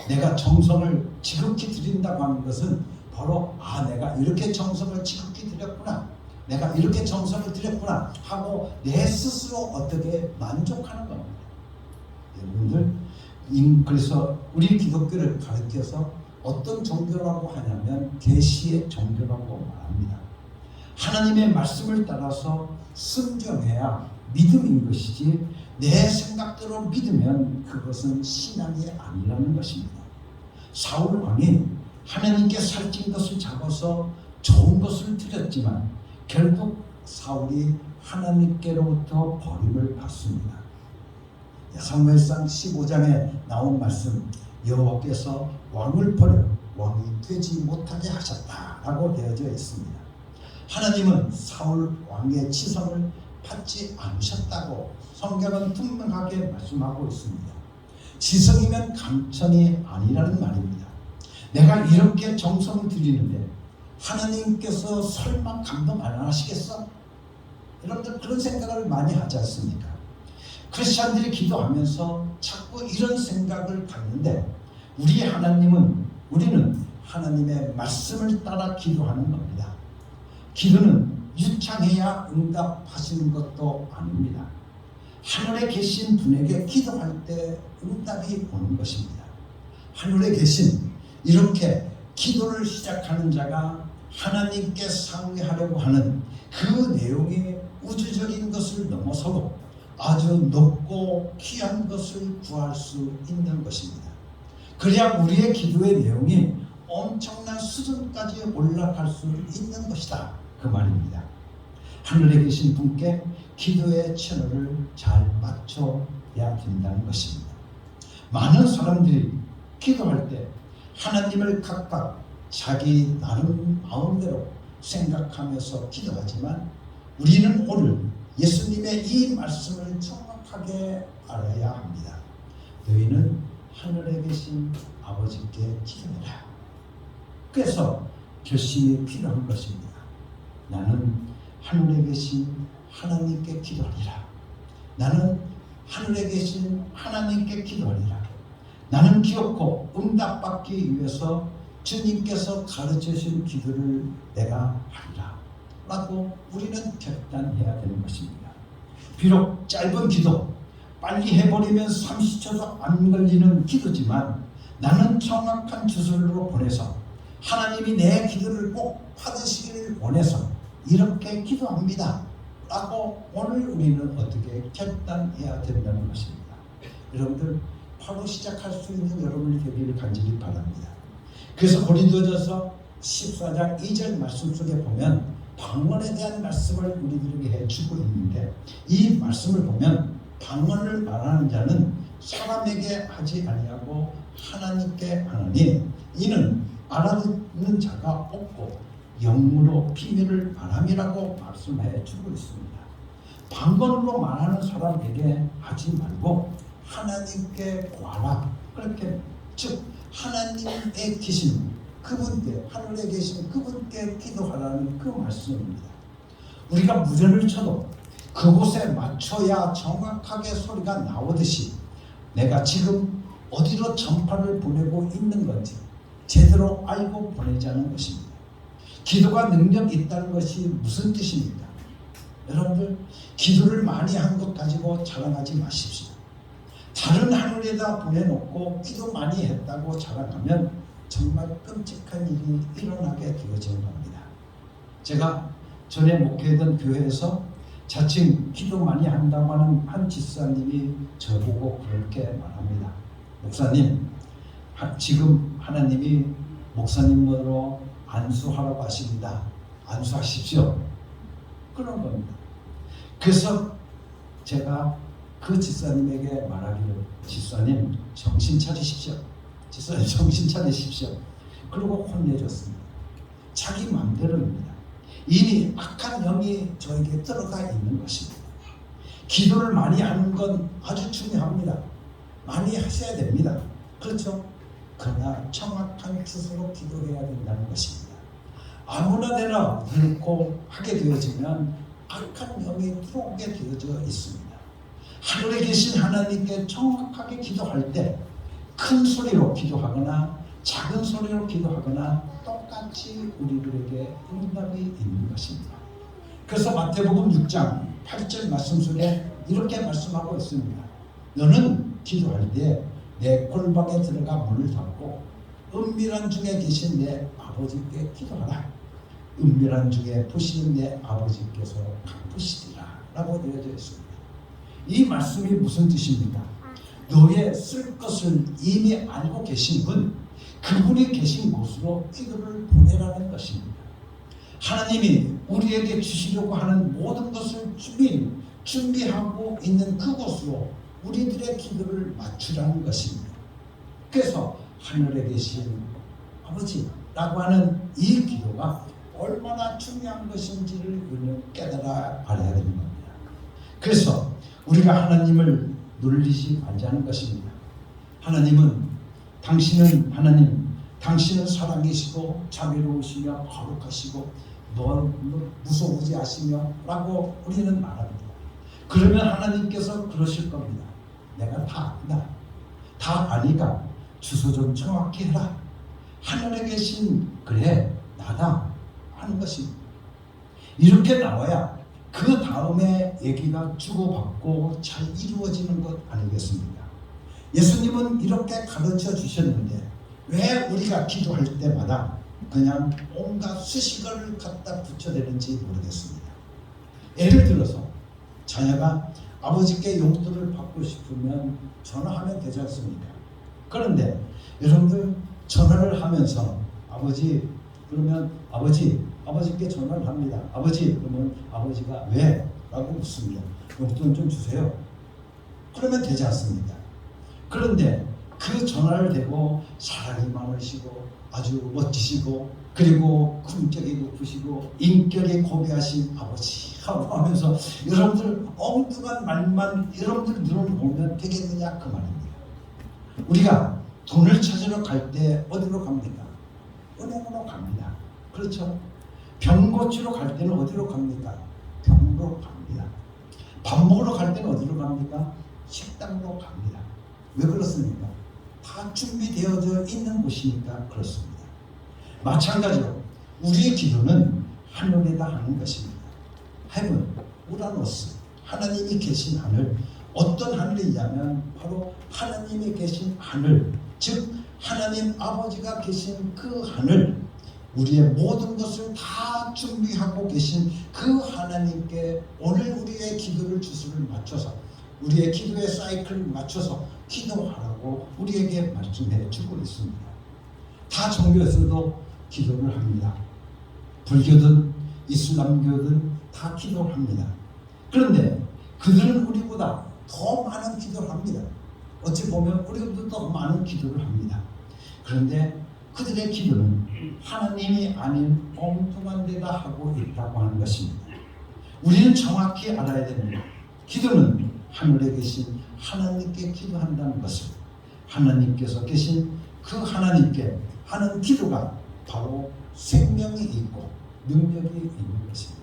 Speaker 1: 내가 정성을 지극히 드린다고 하는 것은 바로 내가 이렇게 정성을 지극히 드렸구나, 내가 이렇게 정성을 드렸구나 하고 내 스스로 어떻게 만족하는 겁니다. 여러분들 그래서 우리 기독교를 가르쳐서 어떤 종교라고 하냐면 계시의 종교라고 말합니다. 하나님의 말씀을 따라서 순종해야 믿음인 것이지 내 생각대로 믿으면 그것은 신앙이 아니라는 것입니다. 사울 왕이 하나님께 살찐 것을 잡아서 좋은 것을 드렸지만 결국 사울이 하나님께로부터 버림을 받습니다. 사무엘상 15장에 나온 말씀, 여호와께서 왕을 버려 왕이 되지 못하게 하셨다라고 되어져 있습니다. 하나님은 사울 왕의 치성을 받지 않으셨다고 성경은 분명하게 말씀하고 있습니다. 지성이면 감천이 아니라는 말입니다. 내가 이렇게 정성을 드리는데 하나님께서 설마 감동 안 하시겠어? 여러분들 그런 생각을 많이 하지 않습니까? 크리스찬들이 기도하면서 자꾸 이런 생각을 갖는데 우리는 하나님의 말씀을 따라 기도하는 겁니다. 기도는 유창해야 응답하시는 것도 아닙니다. 하늘에 계신 분에게 기도할 때 응답이 오는 것입니다. 하늘에 계신 이렇게 기도를 시작하는 자가 하나님께 상의하려고 하는 그 내용이 우주적인 것을 넘어서고 아주 높고 귀한 것을 구할 수 있는 것입니다. 그래야 우리의 기도의 내용이 엄청난 수준까지 올라갈 수 있는 것이다, 그 말입니다. 하늘에 계신 분께 기도의 채널을 잘 맞춰 맞춰야 된다는 것입니다. 많은 사람들이 기도할 때 하나님을 각각 자기 나름 마음대로 생각하면서 기도하지만 우리는 오늘 예수님의 이 말씀을 정확하게 알아야 합니다. 너희는 하늘에 계신 아버지께 기도해라. 그래서 결심이 필요한 것입니다. 나는 하늘에 계신 하나님께 기도하리라. 나는 하늘에 계신 하나님께 기도하리라. 나는 기어코 응답받기 위해서 주님께서 가르쳐주신 기도를 내가 하리라 라고 우리는 결단해야 되는 것입니다. 비록 짧은 기도, 빨리 해버리면 30초도 안 걸리는 기도지만 나는 정확한 주소로 보내서 하나님이 내 기도를 꼭 받으시기를 원해서 이렇게 기도합니다 라고 오늘 우리는 어떻게 결단해야 된다는 것입니다. 여러분들 바로 시작할 수 있는 여러분이 되기를 간절히 바랍니다. 그래서 고린도전서 14장 2절 말씀 속에 보면 방언에 대한 말씀을 우리들에게 해주고 있는데 이 말씀을 보면 방언을 말하는 자는 사람에게 하지 아니하고 하나님께 하나니 이는 알아듣는 자가 없고 영으로 비밀을 말함이라고 말씀해 주고 있습니다. 방언으로 말하는 사람에게 하지 말고 하나님께 구하라. 그렇게 즉 하나님에 계신 그분께 하늘에 계신 그분께 기도하라는 그 말씀입니다. 우리가 무전을 쳐도 그곳에 맞춰야 정확하게 소리가 나오듯이 내가 지금 어디로 전파를 보내고 있는 건지 제대로 알고 보내자는 것입니다. 기도가 능력이 있다는 것이 무슨 뜻입니까? 여러분들 기도를 많이 한 것 가지고 자랑하지 마십시오. 다른 하늘에다 보내놓고 기도 많이 했다고 자랑하면 정말 끔찍한 일이 일어나게 되어지는 겁니다. 제가 전에 목회했던 교회에서 자칭 기도 많이 한다고 하는 한 집사님이 저보고 그렇게 말합니다. 목사님, 지금 하나님이 목사님으로 안수하라고 하십니다. 안수하십시오. 그런 겁니다. 그래서 제가 그 집사님에게 말하기를 집사님 정신 차리십시오. 집사님 정신 차리십시오. 그리고 혼내줬습니다. 자기 마음대로입니다. 이미 악한 영이 저에게 들어가 있는 것입니다. 기도를 많이 하는 건 아주 중요합니다. 많이 하셔야 됩니다. 그렇죠? 그러나 정확한 주소로 기도해야 된다는 것입니다. 아무나 되나 넣고 하게 되어지면 악한 영이 들어오게 되어져 있습니다. 하늘에 계신 하나님께 정확하게 기도할 때 큰 소리로 기도하거나 작은 소리로 기도하거나 똑같이 우리들에게 응답이 있는 것입니다. 그래서 마태복음 6장 8절 말씀 속에 이렇게 말씀하고 있습니다. 너는 기도할 때 내 골방에 들어가 문을 닫고 은밀한 중에 계신 내 아버지께 기도하라. 은밀한 중에 보시는 내 아버지께서 갚으시리라 라고 되어져 있습니다. 이 말씀이 무슨 뜻입니까? 너의 쓸 것을 이미 알고 계신 분, 그분이 계신 곳으로 기도를 보내라는 것입니다. 하나님이 우리에게 주시려고 하는 모든 것을 준비하고 있는 그곳으로 우리들의 기도를 맞추라는 것입니다. 그래서 하늘에 계신 아버지라고 하는 이 기도가 얼마나 중요한 것인지를 우리는 깨달아 알아야 되는 겁니다. 그래서 우리가 하나님을 놀리지 말자는 것입니다. 당신은 하나님, 당신은 사랑이시고 자비로우시며 거룩하시고 무소부지 하시며 라고 우리는 말합니다. 그러면 하나님께서 그러실 겁니다. 내가 다 안다. 다 아니까 주소 좀 정확히 해라. 하늘에 계신 그래 나다 하는 것입니다. 이렇게 나와야 그 다음에 얘기가 주고받고 잘 이루어지는 것 아니겠습니까? 예수님은 이렇게 가르쳐 주셨는데 왜 우리가 기도할 때마다 그냥 온갖 수식어를 갖다 붙여대는지 모르겠습니다. 예를 들어서 자녀가 아버지께 용돈을 받고 싶으면 전화하면 되지 않습니까? 그런데 여러분들 전화를 하면서 아버지 그러면 아버지께 전화를 합니다. 아버지 그러면 아버지가 왜? 라고 묻습니다. 용돈 좀 주세요. 그러면 되지 않습니까? 그런데 그 전화를 대고 사랑이 많으시고 아주 멋지시고 그리고 품격이 높으시고 인격이 고귀하신 아버지 하고 하면서 여러분들 엉뚱한 말만 여러분들 눈을 보면 되겠느냐 그 말입니다. 우리가 돈을 찾으러 갈 때 어디로 갑니까? 은행으로 갑니다. 그렇죠? 병 고치러 갈 때는 어디로 갑니까? 병으로 갑니다. 밥 먹으러 갈 때는 어디로 갑니까? 식당으로 갑니다. 왜 그렇습니까? 다 준비되어져 있는 곳이니까 그렇습니다. 마찬가지로 우리의 기도는 하늘에다 하는 것입니다. 헤븐, 우라노스, 하나님이 계신 하늘. 어떤 하늘이냐면 바로 하나님이 계신 하늘, 즉 하나님 아버지가 계신 그 하늘, 우리의 모든 것을 다 준비하고 계신 그 하나님께 오늘 우리의 기도를 주소를 맞춰서 우리의 기도의 사이클을 맞춰서 기도하라고 우리에게 말씀해 주고 있습니다. 다 종교에서도 기도를 합니다. 불교든 이슬람교든 다 기도를 합니다. 그런데 그들은 우리보다 더 많은 기도를 합니다. 어찌 보면 우리보다 더 많은 기도를 합니다. 그런데 그들의 기도는 하나님이 아닌 엉뚱한 데다 하고 있다고 하는 것입니다. 우리는 정확히 알아야 됩니다. 기도는 하늘에 계신 하나님께 기도한다는 것을, 하나님께서 계신 그 하나님께 하는 기도가 바로 생명이 있고 능력이 있는 것입니다.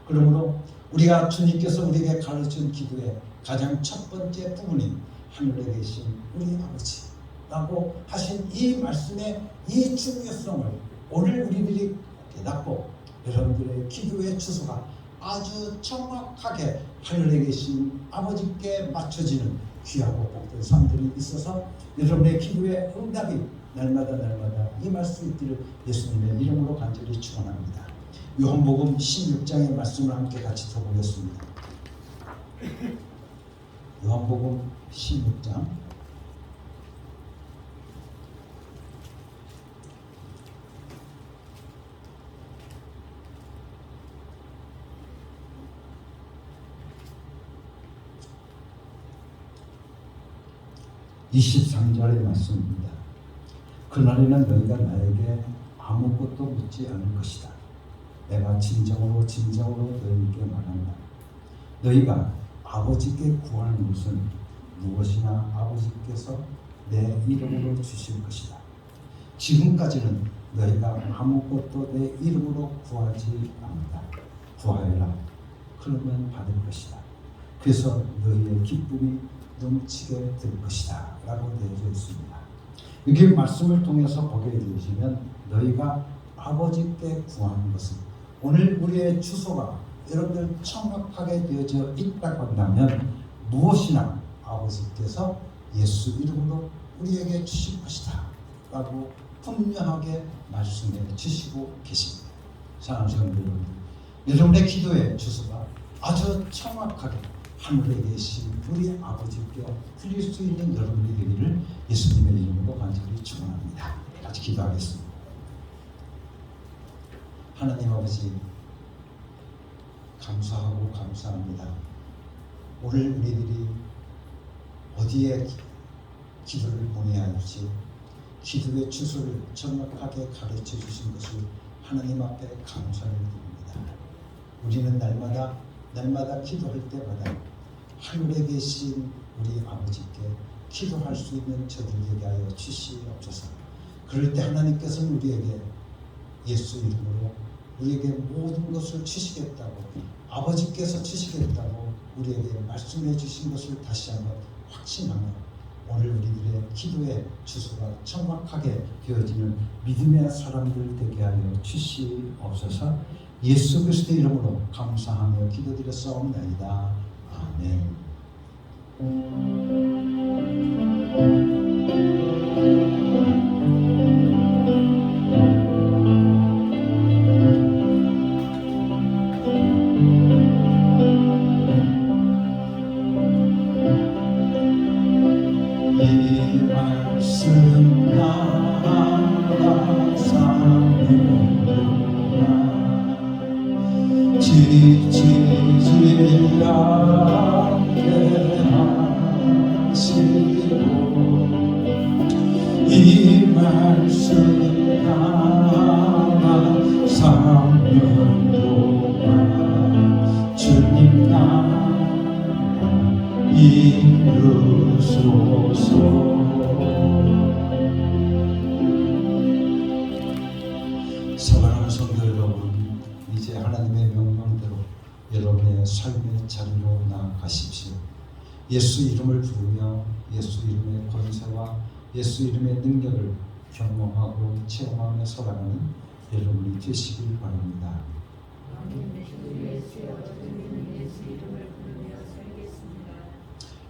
Speaker 1: 그러므로 우리가 주님께서 우리에게 가르친 기도의 가장 첫 번째 부분인 하늘에 계신 우리 아버지라고 하신 이 말씀의 이 중요성을 오늘 우리들이 깨닫고 여러분들의 기도의 주소가 아주 정확하게 하늘에 계신 아버지께 맞춰지는 귀하고 복된 삶들이 있어서 여러분의 기도의 응답이 날마다 임할 수 있기를 예수님의 이름으로 간절히 축원합니다. 요한복음 16장의 말씀을 함께 같이 더 보겠습니다. 요한복음 16장 23절의 말씀입니다. 그날에는 너희가 나에게 아무것도 묻지 않을 것이다. 내가 진정으로 너희에게 말한다. 너희가 아버지께 구하는 것은 무엇이나 아버지께서 내 이름으로 주실 것이다. 지금까지는 너희가 아무것도 내 이름으로 구하지 않는다. 구하여라. 그러면 받을 것이다. 그래서 너희의 기쁨이 넘치게 될 것이다 라고 되어져 있습니다. 여기 말씀을 통해서 보게 되시면 너희가 아버지께 구하는 것은, 오늘 우리의 주소가 여러분들 정확하게 되어져 있다고 한다면 무엇이나 아버지께서 예수 이름으로 우리에게 주실 것이다 라고 분명하게 말씀해 주시고 계십니다. 사랑하는 성도 여러분, 여러분의 기도의 주소가 아주 정확하게 하늘에 계신 우리 아버지께 드릴 수 있는 여러분이 되기를 예수님의 이름으로 간절히 축원합니다. 같이 기도하겠습니다. 하나님 아버지, 감사하고 감사합니다. 오늘 우리들이 어디에 기도를 보내야 할지 기도의 주소를 정확하게 가르쳐 주신 것을 하나님 앞에 감사를 드립니다. 우리는 날마다 기도할 때마다 하늘에 계신 우리 아버지께 기도할 수 있는 저들에게 하여 주시옵소서. 그럴 때 하나님께서는 우리에게 예수 이름으로 우리에게 모든 것을 주시겠다고, 아버지께서 주시겠다고 우리에게 말씀해 주신 것을 다시 한번 확신하며 오늘 우리들의 기도의 주소가 정확하게 되어지는 믿음의 사람들 되게 하여 주시옵소서. 예수 그리스도의 이름으로 감사하며 기도드렸사옵나이다. 아멘.
Speaker 2: 이 말씀 나가 사는구나 지치지 않게
Speaker 1: 이 말씀 따라 3년 동안 주님 나라 이루소서. 사랑하는 성도 여러분, 이제 하나님의 명령대로 여러분의 삶의 자리로 나아가십시오. 예수 이름을 부르며 예수 이름의 권세와 예수 이름의 능력을 경험하고 체험하며 살아가는 여러분이 되시길 바랍니다.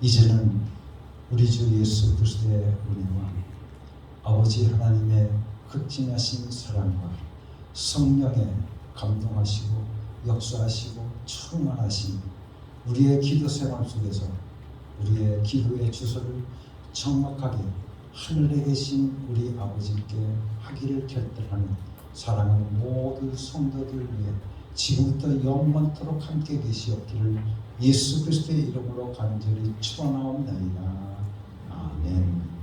Speaker 1: 이제는 우리 주 예수 그리스도의 은혜와 아버지 하나님의 극진하신 사랑과 성령의 감동하시고 역사하시고 충만하신 우리의 기도 생활 속에서 우리의 기도의 주소를 정확하게 하늘에 계신 우리 아버지께 하기를 결단하는 사랑하는 모든 성도들 위해 지금부터 영원토록 함께 계시옵기를 예수 그리스도의 이름으로 간절히 축원하옵나이다. 아멘.